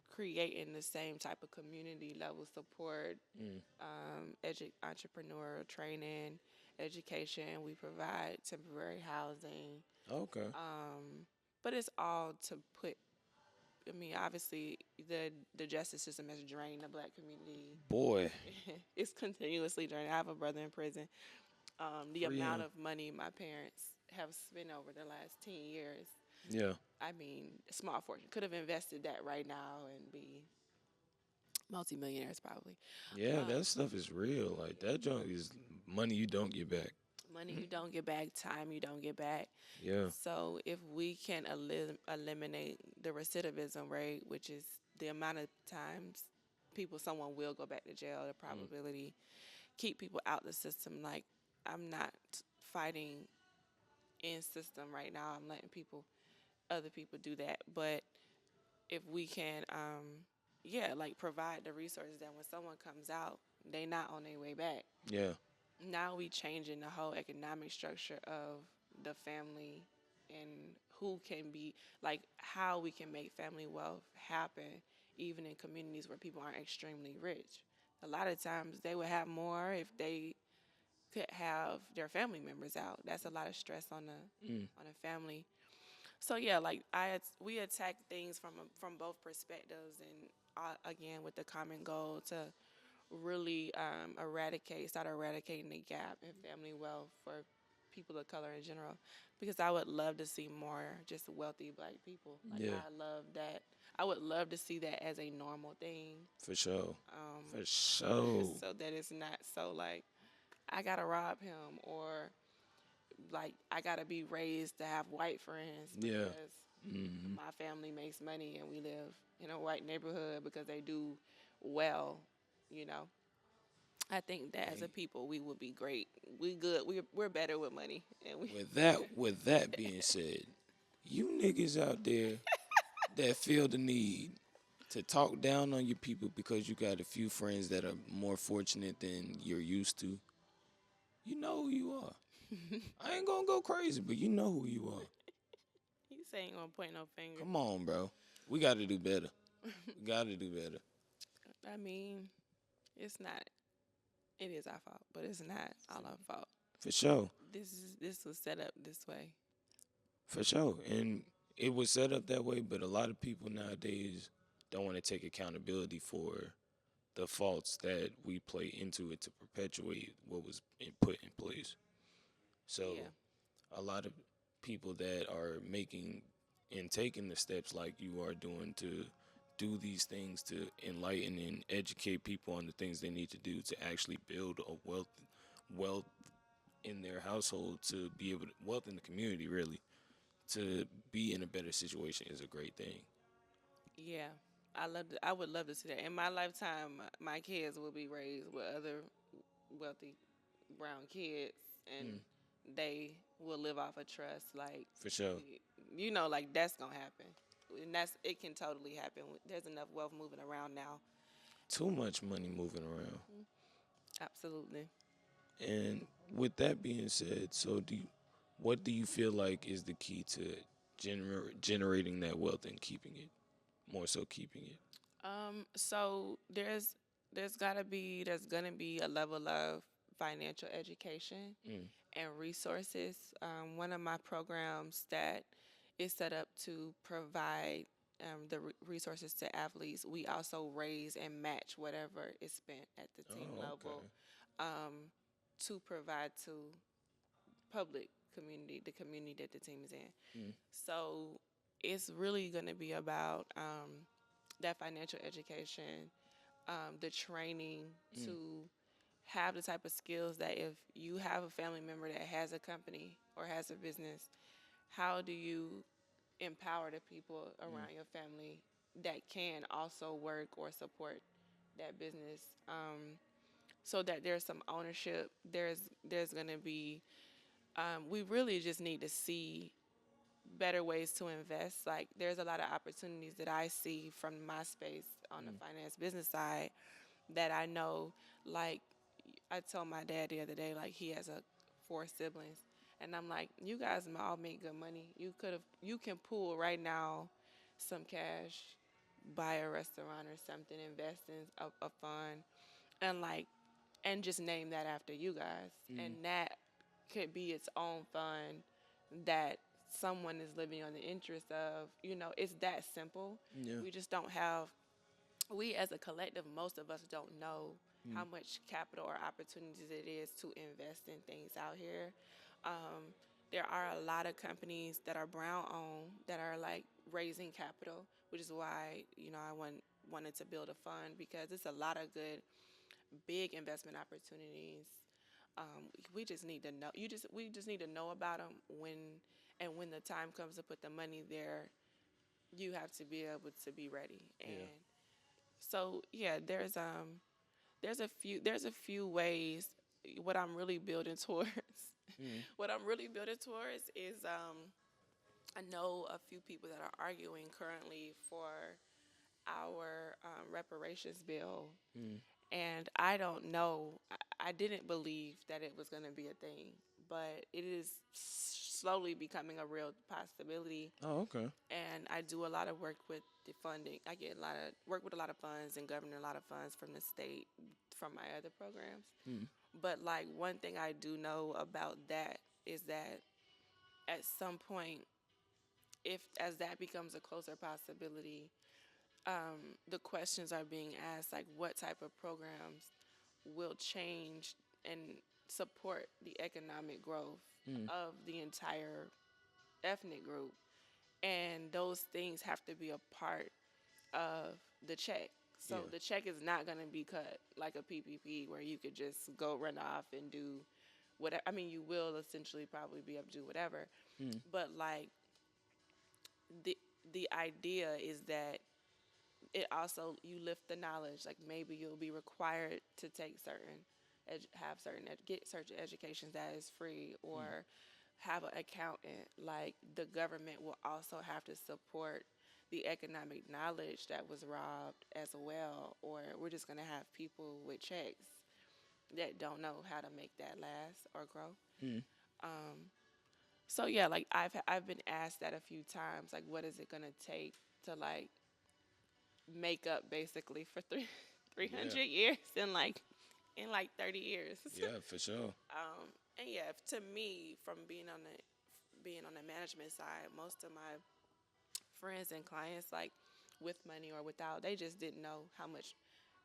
creating the same type of community level support, entrepreneurial training, education. We provide temporary housing. Okay. But it's all to put. I mean, obviously, the justice system has drained the black community. Boy. It's continuously drained. I have a brother in prison. The Free amount him. of money my parents have spent over the last 10 years, Yeah. I mean, a small fortune. Could have invested that right now and be multimillionaires probably. Yeah, that stuff is real. Like that junk is money you don't get back. Money you don't get back, time you don't get back. Yeah. So if we can eliminate the recidivism rate, which is the amount of times someone will go back to jail, the probability, keep people out the system. Like I'm not fighting in system right now. I'm letting other people do that. But if we can, like provide the resources that when someone comes out, they not on their way back. Yeah. Now we changing the whole economic structure of the family and who can be like how we can make family wealth happen even in communities where people aren't extremely rich. A lot of times they would have more if they could have their family members out. That's a lot of stress on a family. So yeah, like we attack things from both perspectives and again with the common goal to really start eradicating the gap in family wealth for people of color in general. Because I would love to see more just wealthy black people. Like Yeah. I love that. I would love to see that as a normal thing. For sure. For sure. So that it's not so like I gotta rob him or like I gotta be raised to have white friends Yeah. because my family makes money and we live in a white neighborhood because they do well, you know. I think that as a people we would be great. We good. We're better with money. And we With that being said, you niggas out there that feel the need to talk down on your people because you got a few friends that are more fortunate than you're used to, you know who you are. I ain't gonna go crazy, but you know who you are. you saying gonna point no finger. Come on, bro. We got to do better. We got to do better. I mean, it's not. It is our fault, but it's not all our fault. For sure. This was set up this way. For sure. And it was set up that way, but a lot of people nowadays don't want to take accountability for the faults that we play into it to perpetuate what was put in place. So Yeah. a lot of people that are making and taking the steps like you are doing to do these things to enlighten and educate people on the things they need to do to actually build a wealth in their household, to be able to wealth in the community, really, to be in a better situation is a great thing. Yeah, I would love to see that. In my lifetime, my kids will be raised with other wealthy brown kids, and they will live off of trust. Like, For sure. like that's gonna happen, and it can totally happen. There's enough wealth moving around now. Too much money moving around. Absolutely. And with that being said, what do you feel like is the key to generating that wealth and keeping it, more so keeping it? So there's gonna be a level of financial education and resources. One of my programs that is set up to provide the resources to athletes. We also raise and match whatever is spent at the team Oh, level, okay. to provide to public community, the community that the team is in. So it's really going to be about that financial education, the training to have the type of skills that if you have a family member that has a company or has a business, how do you empower the people around your family that can also work or support that business, so that there's some ownership. There's going to be we really just need to see better ways to invest. Like there's a lot of opportunities that I see from my space on the finance business side that I know. Like I told my dad the other day, like he has four siblings, and I'm like, you guys all make good money. You can pool right now some cash, buy a restaurant or something, invest in a fund, and just name that after you guys, and that could be its own fund that someone is living on the interest of. It's that simple. Yeah. We just don't have, we as a collective, most of us don't know how much capital or opportunities it is to invest in things out here. There are a lot of companies that are brown owned that are like raising capital, which is why I wanted to build a fund, because it's a lot of good big investment opportunities. We just need to know. We just need to know about them when the time comes to put the money there. You have to be able to be ready. And so yeah, there's a few ways. What I'm really building towards, what I'm really building towards is I know a few people that are arguing currently for our reparations bill. And I don't know. I didn't believe that it was going to be a thing, but it is slowly becoming a real possibility. Oh, okay. And I do a lot of work with the funding. I get a lot of work with a lot of funds and govern a lot of funds from the state from my other programs. But like one thing I do know about that is that at some point, if as that becomes a closer possibility, the questions are being asked, like what type of programs will change and support the economic growth of the entire ethnic group. And those things have to be a part of the check. So Yeah. the check is not going to be cut like a PPP where you could just go run off and do whatever. I mean, you will essentially probably be able to do whatever. But like the idea is that it also, you lift the knowledge. Like maybe you'll be required to take get certain educations that is free, or have an accountant. Like the government will also have to support the economic knowledge that was robbed as well, or we're just gonna have people with checks that don't know how to make that last or grow. So yeah, like I've been asked that a few times, like what is it gonna take to like make up basically for 300 years in like 30 years. Yeah, for sure. And yeah, to me, from being on the management side, most of my friends and clients, like with money or without, they just didn't know how much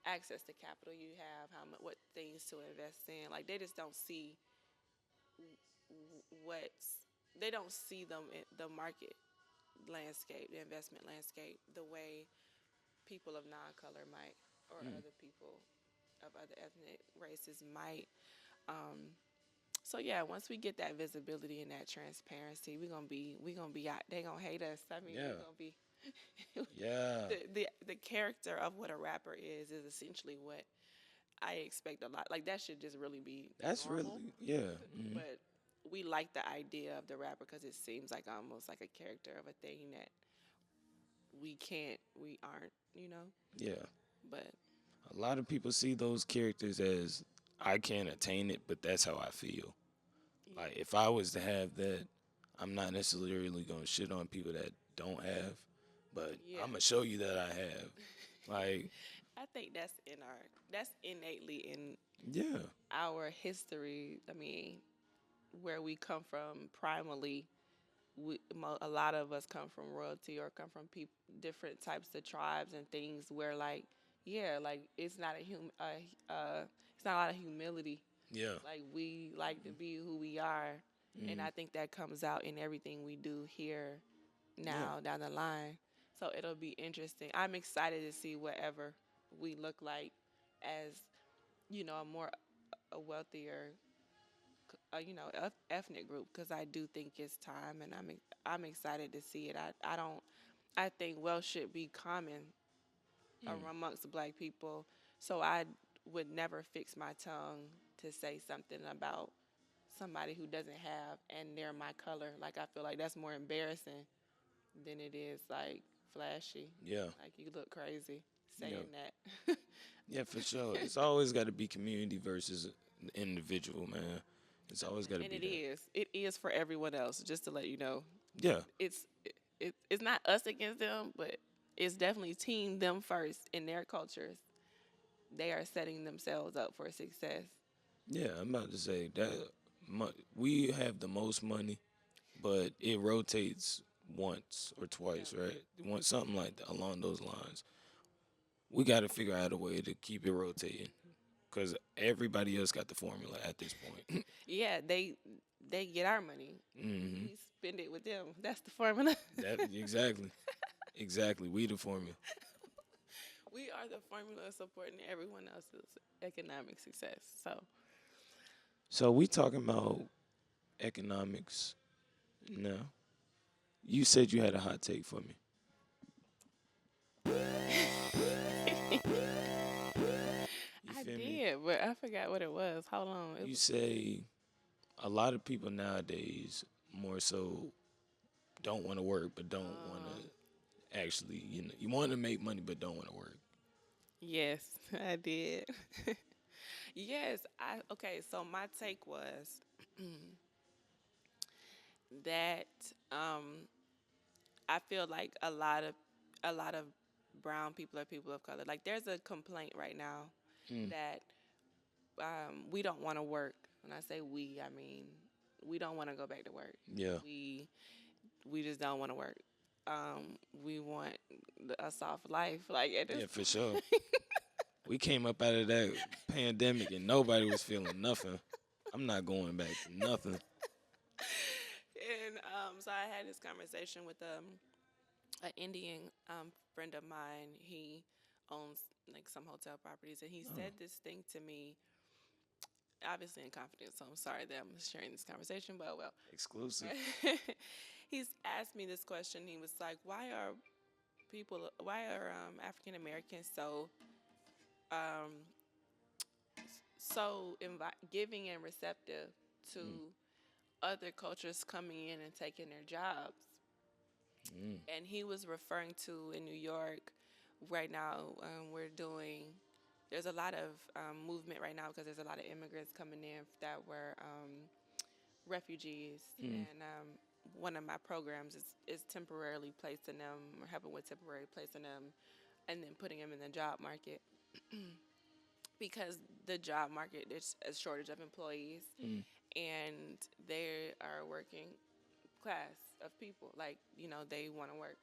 access to capital you have, what things to invest in. Like they just don't see what's they don't see them in the market landscape, the investment landscape, the way people of non-color might, or other people of other ethnic races might. So yeah, once we get that visibility and that transparency, we gonna be out. They gonna hate us. I mean, Yeah. we're gonna be Yeah. the character of what a rapper is essentially what I expect a lot. Like that should just really be That's normal. really, yeah. But we like the idea of the rapper because it seems like almost like a character of a thing that we aren't, Yeah. But A lot of people see those characters as I can't attain it, but that's how I feel. yeah, Like if I was to have that, I'm not necessarily gonna shit on people that don't have, but yeah. I'm gonna show you that I have. Like, I think that's innately in yeah, our history. I mean, where we come from primally, a lot of us come from royalty or come from different types of tribes and things where like, yeah, like it's not a lot of humility. yeah, Like we like to be who we are, and I think that comes out in everything we do here yeah, now down the line. So it'll be interesting. I'm excited to see whatever we look like as a wealthier ethnic group, because I do think it's time, and I'm excited to see it. I think wealth should be common amongst Black people, so I would never fix my tongue to say something about somebody who doesn't have and they're my color. Like I feel like that's more embarrassing than it is like flashy. yeah, Like you look crazy yeah, saying that. yeah, for sure. It's always got to be community versus individual, man. It's always got to And be it that. is. It is for everyone else. Just to let you know, Yeah, it's not us against them, but it's definitely team them first in their cultures. They are setting themselves up for success. yeah. I'm about to say that we have the most money, but it rotates once or twice, right? Want something like that along those lines. We got to figure out a way to keep it rotating because everybody else got the formula at this point. Yeah, they get our money. hmm We spend it with them. That's the formula. That exactly, exactly. We the formula. We are the formula supporting everyone else's economic success. So So we talking about economics now. You said you had a hot take for me. You I feel me? did, but I forgot what it was. Hold on. You say a lot of people nowadays more so don't want to work, but don't want to actually, you want to make money, but don't want to work. Yes, I did. Yes, okay, so my take was that I feel like a lot of brown people or people of color, like there's a complaint right now that we don't want to work. When I say we, I mean we don't want to go back to work. Yeah, We just don't want to work. We want a soft life, like at this yeah, for sure. We came up out of that pandemic and nobody was feeling nothing. I'm not going back to nothing. And so I had this conversation with an Indian friend of mine. He owns like some hotel properties, and he said this thing to me, obviously in confidence. So I'm sorry that I'm sharing this conversation, but well, Exclusive. he's asked me this question. He was like, why are African Americans um, giving and receptive to other cultures coming in and taking their jobs?" And he was referring to in New York right now, there's a lot of movement right now because there's a lot of immigrants coming in that were refugees. And one of my programs is temporarily placing them, or helping with temporary placing them, and then putting them in the job market. Because the job market, there's a shortage of employees, and they are working class of people. Like, they want to work.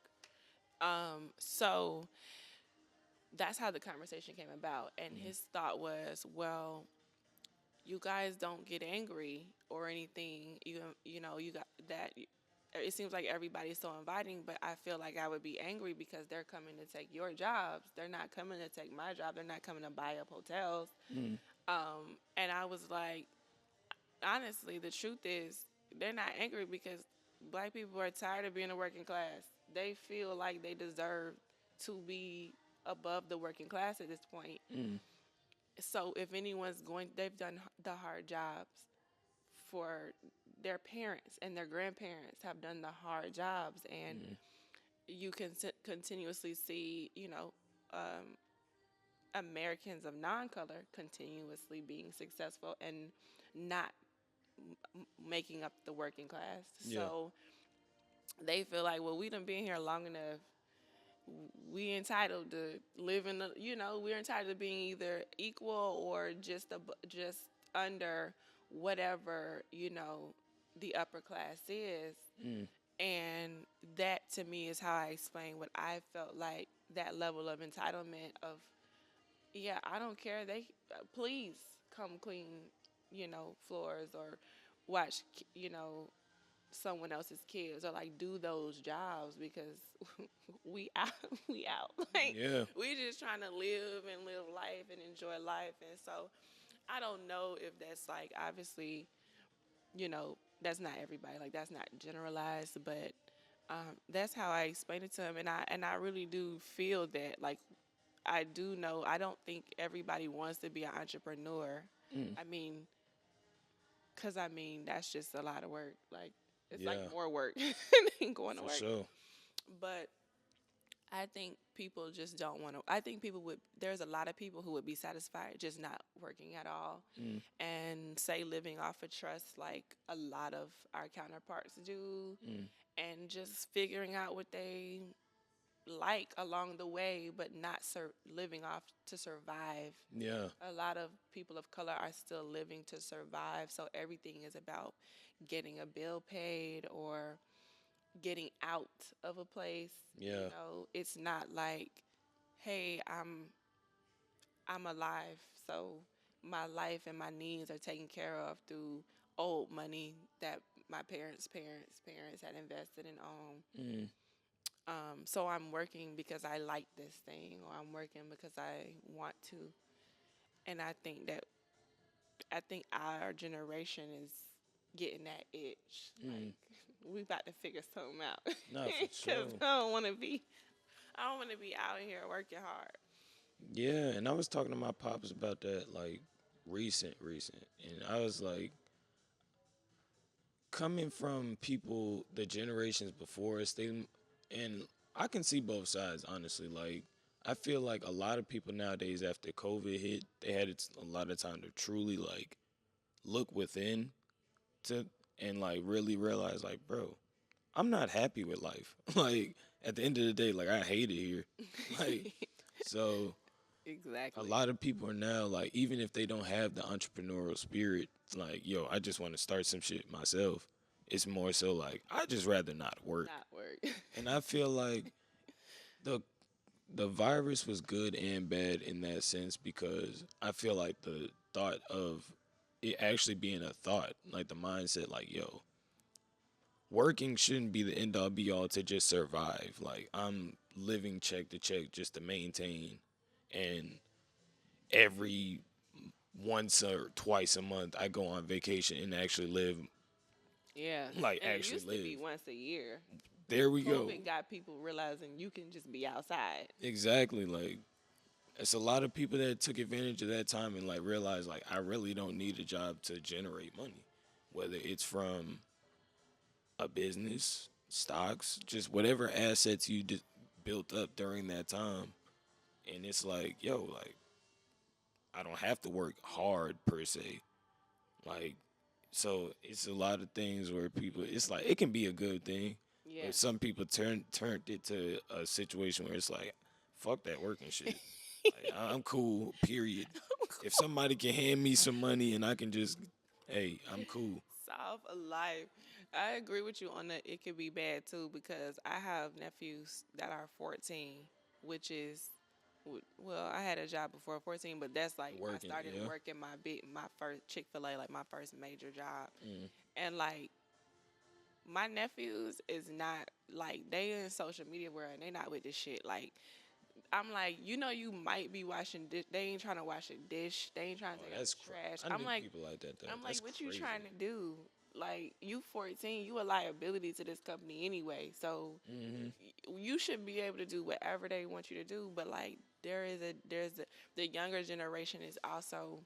So that's how the conversation came about. And his thought was, well, you guys don't get angry or anything. You know, you got that. It seems like everybody's so inviting, but I feel like I would be angry because they're coming to take your jobs. They're not coming to take my job. They're not coming to buy up hotels. And I was like, honestly, the truth is, they're not angry because black people are tired of being a working class. They feel like they deserve to be above the working class at this point. So if anyone's going, they've done the hard jobs for their parents, and their grandparents have done the hard jobs, and you can continuously see, you know, Americans of non-color continuously being successful and not making up the working class. Yeah. So they feel like, well, we done been here long enough. We entitled to live in the, you know, we're entitled to being either equal or just under whatever, you know, the upper class is. And that to me is how I explain what I felt like, that level of entitlement of, yeah, I don't care. They please come clean, you know, floors or watch, you know, someone else's kids, or like do those jobs because we out, we out. Like Yeah. we just trying to live and live life and enjoy life. And so I don't know if that's like, obviously, you know, that's not everybody. Like that's not generalized, but that's how I explain it to him. And I really do feel that, like, I do know, I don't think everybody wants to be an entrepreneur. I mean, because I mean, that's just a lot of work. Like, it's like Yeah. more work than going to For work. sure. But I think people just don't want to. I think people would, there's a lot of people who would be satisfied just not working at all and say living off of trust like a lot of our counterparts do, and just figuring out what they like along the way, but not living off to survive. Yeah. A lot of people of color are still living to survive, so everything is about getting a bill paid or getting out of a place. You Yeah. know, it's not like, hey, I'm alive, so my life and my needs are taken care of through old money that my parents had invested and owned. So I'm working because I like this thing, or I'm working because I want to. And I think our generation is getting that itch. Like we about to figure something out. No, for Because sure. I don't want to be out here working hard. Yeah, and I was talking to my pops about that like recent, and I was like, coming from people, the generations before us, and I can see both sides honestly. Like, I feel like a lot of people nowadays after COVID hit, they had a lot of time to truly like look within to and like really realize like, bro, I'm not happy with life. Like at the end of the day, like I hate it here. Like so a Exactly. lot of people are now like, even if they don't have the entrepreneurial spirit, it's like, yo, I just want to start some shit myself. It's more so like I just rather not work. Not work. And I feel like the the virus was good and bad in that sense, because I feel like the thought of it actually being a thought, like the mindset, like, yo, working shouldn't be the end all be all to just survive. Like I'm living check to check just to maintain, and every once or twice a month I go on vacation and actually live, Yeah. like And it actually used to be live. once a year. There we go. COVID got people realizing you can just be outside. Exactly. Like it's a lot of people that took advantage of that time and like realized like I really don't need a job to generate money, whether it's from a business, stocks, just whatever assets you built up during that time. And it's like, yo, like I don't have to work hard per se. Like, so it's a lot of things where people, it's like it can be a good thing, Yeah. but some people turned it to a situation where it's like, fuck that working shit. Like, I'm cool. Period. If somebody can hand me some money and I can just, hey, I'm cool. Solve a life. I agree with you on that. It could be bad too because I have nephews that are 14, which is Well, I had a job before 14, but that's like I Working, started yeah. working my first Chick-fil-A, like my first major job. Mm. And like my nephews is not like they in social media world and they not with this shit. Like I'm like, you might be washing dish. They ain't trying to wash a dish. They ain't trying Oh, to take out that's the trash. I I'm knew like, people like that though. I'm like, That's what you crazy. trying to do? Like you 14, you a liability to this company anyway. So Hmm. you should be able to do whatever they want you to do. But like the younger generation is also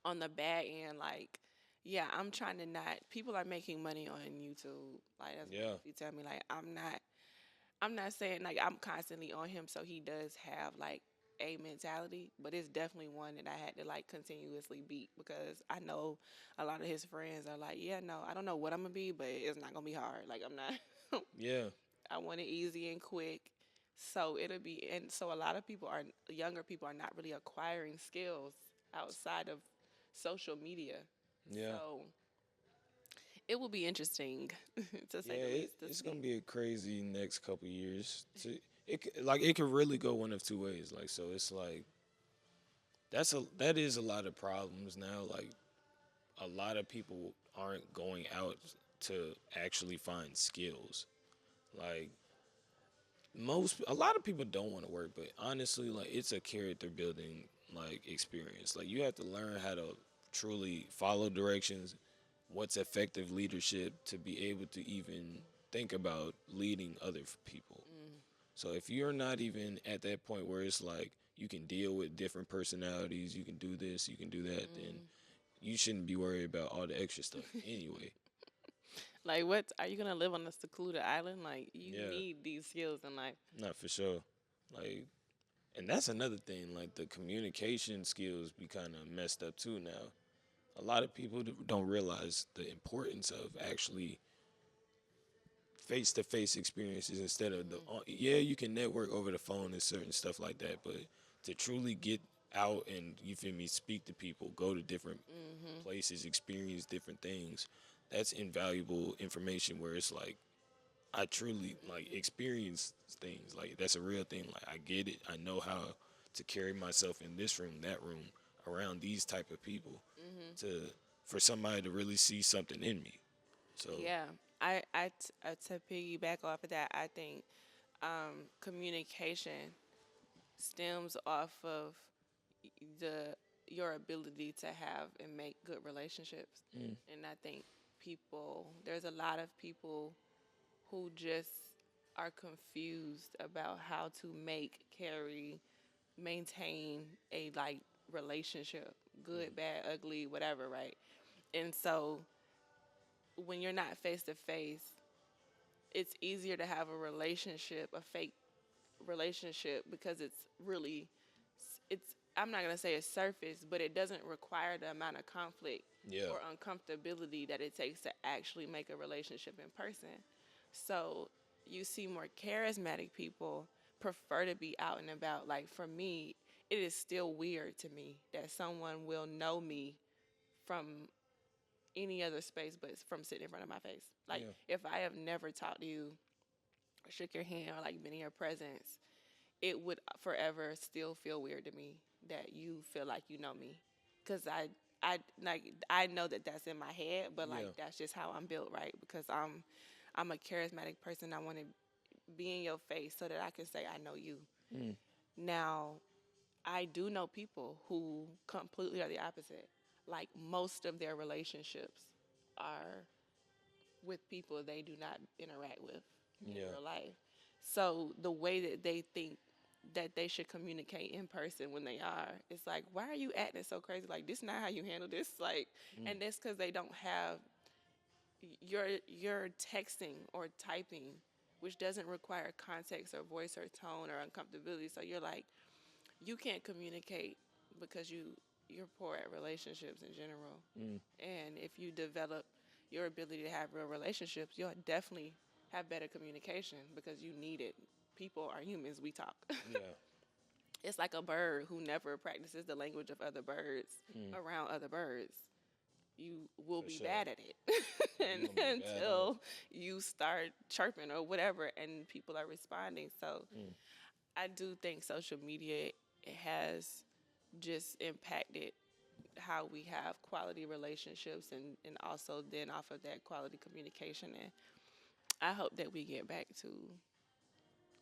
on the bad end. Like, yeah, I'm trying to not. People are making money on YouTube. Like that's what Yeah. if you tell me. Like I'm not saying like I'm constantly on him, so he does have like a mentality, but it's definitely one that I had to like continuously beat because I know a lot of his friends are like, yeah, no, I don't know what I'm gonna be, but it's not gonna be hard. Like I'm not. Yeah. I want it easy and quick, so it'll be. And so a lot of younger people are not really acquiring skills outside of social media. Yeah. So it will be interesting to Yeah, say the least to it's see. gonna be a crazy next couple years. It could really go one of two ways. Like so, it's like that is a lot of problems now. Like a lot of people aren't going out to actually find skills. Like a lot of people don't want to work, but honestly, like it's a character building like experience. Like you have to learn how to truly follow directions, what's effective leadership to be able to even think about leading other people. So if you're not even at that point where it's like you can deal with different personalities, you can do this, you can do that, then you shouldn't be worried about all the extra stuff anyway. Like, what are you gonna live on a secluded island? Like, you Yeah, need these skills in life. not for sure. Like, and that's another thing. Like the communication skills be kind of messed up too now. A lot of people don't realize the importance of actually face to face experiences instead of yeah, you can network over the phone and certain stuff like that, but to truly get out and you feel me, speak to people, go to different places, experience different things, that's invaluable information where it's like I truly like experience things. Like that's a real thing. Like I get it. I know how to carry myself in this room, that room, around these type of people to for somebody to really see something in me. So Yeah, to piggyback off of that, I think communication stems off of the your ability to have and make good relationships. And I think there's a lot of people who just are confused about how to maintain a like relationship, good, bad, ugly, whatever, right? And so when you're not face to face, it's easier to have a fake relationship because it's I'm not going to say it's surface, but it doesn't require the amount of conflict yeah, or uncomfortability that it takes to actually make a relationship in person. So you see more charismatic people prefer to be out and about. Like for me, it is still weird to me that someone will know me from any other space but from sitting in front of my face. Like yeah, if I have never talked to you or shook your hand or like been in your presence, it would forever still feel weird to me that you feel like you know me, because I know that that's in my head, but like yeah, that's just how I'm built, right? Because I'm a charismatic person. I want to be in your face so that I can say I know you. Now, I do know people who completely are the opposite. Like most of their relationships are with people they do not interact with in yeah, real life. So the way that they think that they should communicate in person when they are, it's like, why are you acting so crazy? Like this is not how you handle this. Like, and that's because they don't have your texting or typing, which doesn't require context or voice or tone or uncomfortability. So you're like, you can't communicate because you're poor at relationships in general. And if you develop your ability to have real relationships, you'll definitely have better communication because you need it. People are humans, we talk. yeah, It's like a bird who never practices the language of other birds around other birds. You will for be sure. bad at it You gonna be bad off. until you start chirping or whatever and people are responding. So I do think social media has just impacted how we have quality relationships, and also then off of that quality communication. And I hope that we get back to,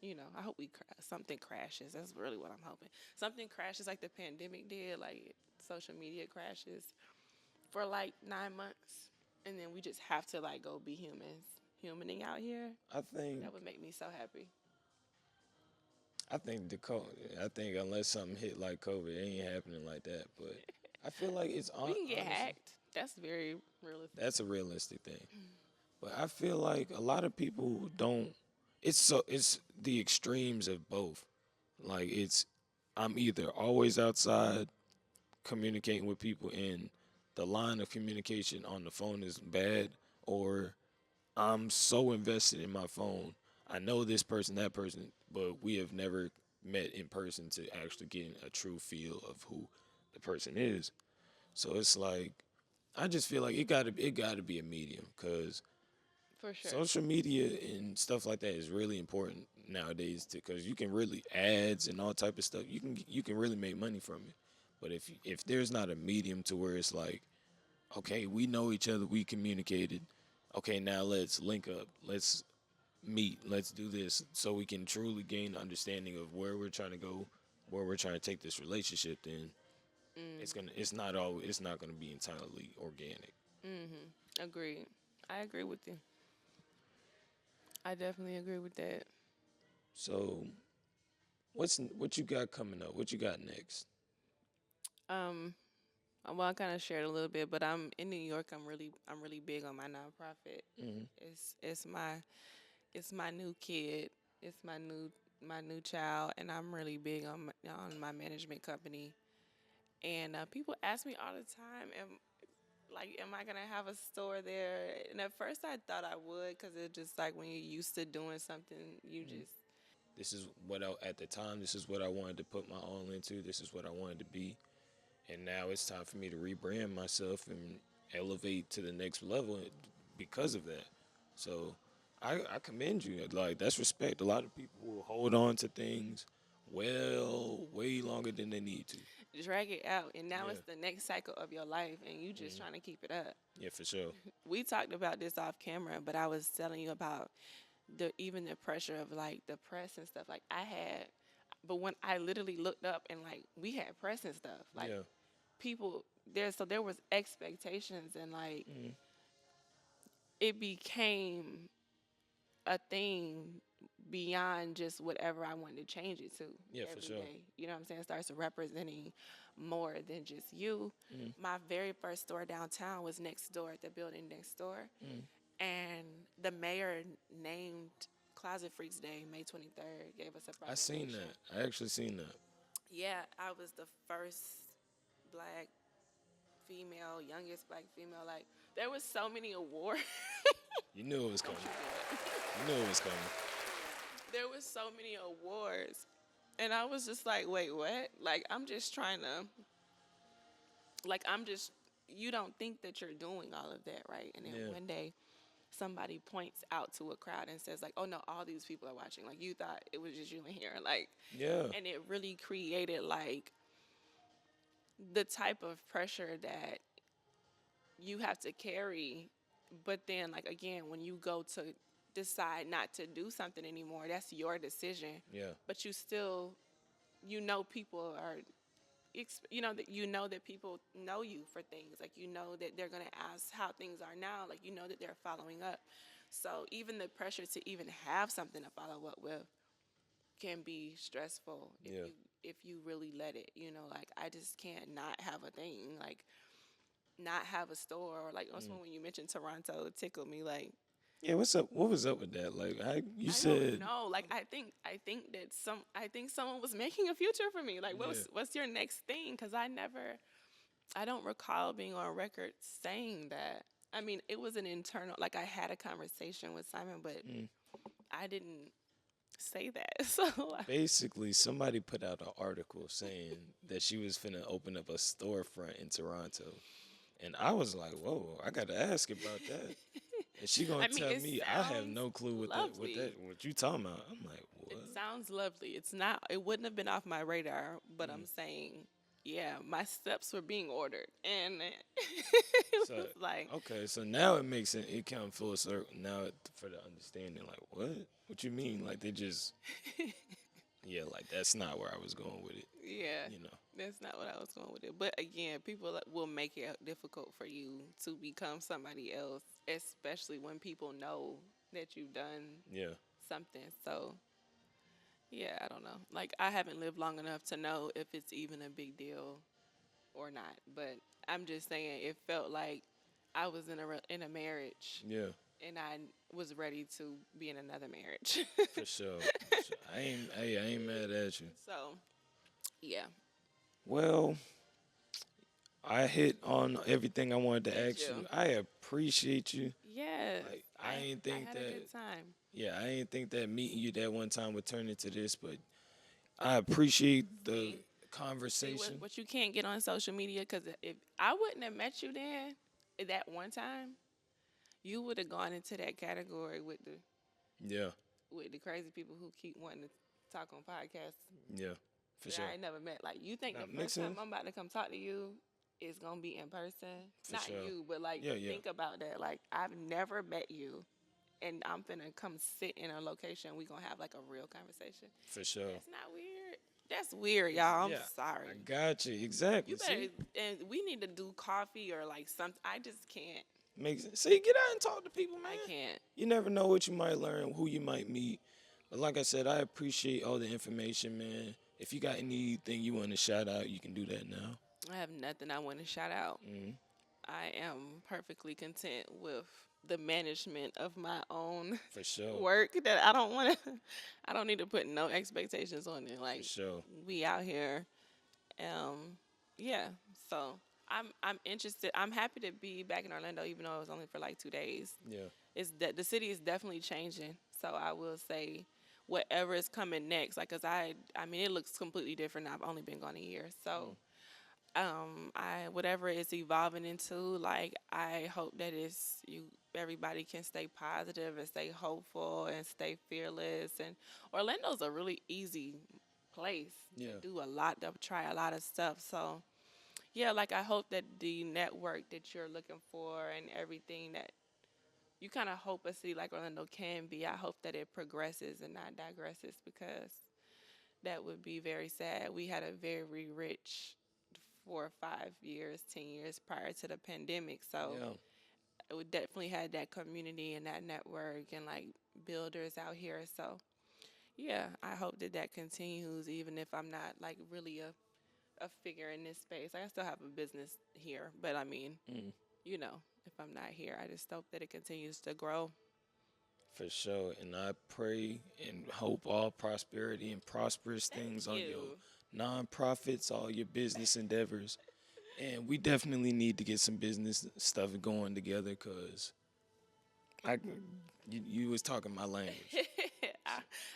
I hope something crashes. That's really what I'm hoping. Something crashes like the pandemic did, like social media crashes for like 9 months, and then we just have to like go be humans, humaning out here. I think That would make me so happy. I think I think unless something hit like COVID, it ain't happening like that. But I feel like it's We can get honestly hacked. That's very realistic. that's a realistic thing. But I feel like a lot of people don't. It's the extremes of both. Like I'm either always outside communicating with people and the line of communication on the phone is bad, or I'm so invested in my phone. I know this person, that person, but we have never met in person to actually get a true feel of who the person is. So it's like I just feel like it gotta be a medium because For sure. social media and stuff like that is really important nowadays because you can really ads and all type of stuff. You can really make money from it. But if there's not a medium to where it's like, okay, we know each other, we communicated. Okay, now let's link up. Let's meet. Let's do this so we can truly gain understanding of where we're trying to go, where we're trying to take this relationship. Then it's not gonna be entirely organic. Agreed. I agree with you. I definitely agree with that. So what you got coming up? What you got next? Um, well, I kind of shared a little bit, but I'm in New York. I'm really big on my nonprofit. Hmm. It's my new kid. It's my new child, and I'm really big on my management company. And people ask me all the time, am I gonna have a store there? And at first I thought I would, cause it's just like when you're used to doing something, you just This is what at the time. This is what I wanted to put my all into. This is what I wanted to be. And now it's time for me to rebrand myself and elevate to the next level because of that. So I commend you. Like that's respect. A lot of people will hold on to things way longer than they need to. drag it out. And now Yeah. it's the next cycle of your life, and you just trying to keep it up. Yeah, for sure. We talked about this off camera, but I was telling you about the pressure of like the press and stuff. Like I had, but when I literally looked up and like we had press and stuff, like Yeah. people there was expectations, and like Mhm. it became a thing beyond just whatever I wanted to change it to Yeah, for every sure. day. You know what I'm saying? It starts representing more than just you. Mhm. My very first store downtown was next door at the building next door. Mhm. And the mayor named Closet Freekz Day, May 23rd, gave us a I seen proclamation. that. I actually seen that. Yeah, I was the first black female, youngest black female. Like, there was so many awards. You knew it was Don't coming. you do it. You knew it was coming. There was so many awards. And I was just like, wait, what? Like, I'm just trying to, you don't think that you're doing all of that, right? And then Yeah. one day, somebody points out to a crowd and says, like, oh no, all these people are watching. Like, you thought it was just you in here. Like, Yeah. and it really created, like, the type of pressure that you have to carry. But then, like, again, when you go to decide not to do something anymore, that's your decision. Yeah. But you still, people are, that people know you for things. Like, that they're going to ask how things are now. Like, that they're following up. So even the pressure to even have something to follow up with can be stressful if Yeah. you really let it. Like, I just can't not have a thing. Like, not have a store, or like also when you mentioned Toronto, it tickled me. Like, Yeah. What's up? What was up with that? Like you I don't said. know. Like, I think someone was making a future for me. Like, Yeah. what's your next thing? Because I don't recall being on record saying that. I mean, it was an internal. Like, I had a conversation with Simon, but Mm. I didn't say that. So Basically, somebody put out an article saying that she was finna open up a storefront in Toronto. And I was like, whoa, I gotta ask about that. And she gonna I mean, tell it me I have sounds no clue lovely. what you talking about. I'm like, It sounds lovely. It's not. It wouldn't have been off my radar, but I'm saying, yeah, my steps were being ordered, and it So was like, okay, so now it makes it come full circle. Now for the understanding, like what? What you mean? Like they just yeah, like that's not where I was going with it. yeah, You know. that's not what I was going with it. But again, people will make it difficult for you to become somebody else, especially when people know that you've done Yeah. something. So yeah, I don't know. Like I haven't lived long enough to know if it's even a big deal or not. But I'm just saying, it felt like I was in a marriage, Yeah. and I was ready to be in another marriage. For sure. For sure. I ain't mad at you. So yeah, Well, I hit on everything I wanted to Did ask you. you? I appreciate you. yes, Like I ain't think I had that a good time. yeah, I ain't think that meeting you that one time would turn into this, but I appreciate the See, conversation. what you can't get on social media, because if I wouldn't have met you then, that one time, you would have gone into that category Yeah, with the crazy people who keep wanting to talk on podcasts yeah, for that sure. I ain't never met. Like, you think Nah, the makes first time sense. I'm about to come talk to you is gonna be in person? For Not sure. you, but like Yeah, yeah. think about that. Like, I've never met you, and I'm finna come sit in a location. We gonna have like a real conversation. For sure. That's not weird. That's weird, y'all. I'm Yeah, sorry. I got you. Exactly. You better, See? and we need to do coffee or like something. I just can't. Makes sense. See, get out and talk to people, man. I can't. You never know what you might learn, who you might meet. But like I said, I appreciate all the information, man. If you got anything you want to shout out, you can do that now. I have nothing I want to shout out. Mm-hmm. I am perfectly content with the management of my own For sure. work, that I don't want to. I don't need to put no expectations on it. For Like, sure. we out here. Yeah. So I'm interested. I'm happy to be back in Orlando, even though it was only for like 2 days. Yeah. It's that the city is definitely changing. So I will say, whatever is coming next, like, cause I mean, it looks completely different. I've only been gone a year, so I whatever it's evolving into, like, I hope that everybody can stay positive and stay hopeful and stay fearless. And Orlando's a really easy place Yeah. to do a lot, to try a lot of stuff. So yeah, like, I hope that the network that you're looking for and everything that you kind of hope a city like Orlando can be, I hope that it progresses and not digresses, because that would be very sad. We had a very rich 4 or 5 years, 10 years prior to the pandemic. So Yeah. we definitely had that community and that network and like builders out here. So yeah, I hope that that continues, even if I'm not like really a figure in this space. Like, I still have a business here, but I mean, Mm. if I'm not here, I just hope that it continues to grow. For sure. And I pray and hope all prosperity and prosperous things on your you. nonprofits, all your business endeavors. And we definitely need to get some business stuff going together, because you was talking my language.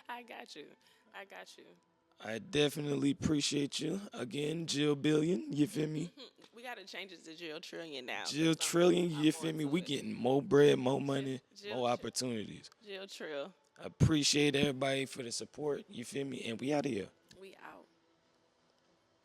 I got you. I got you. I definitely appreciate you. Again, Jill Billion, you feel me? We got to change it to Jill Trillion now. Jill Trillion, you feel me? We get getting more bread, more money, Jill more Tri- opportunities. Jill Trill. I appreciate everybody for the support, you feel me? And we out of here. We out.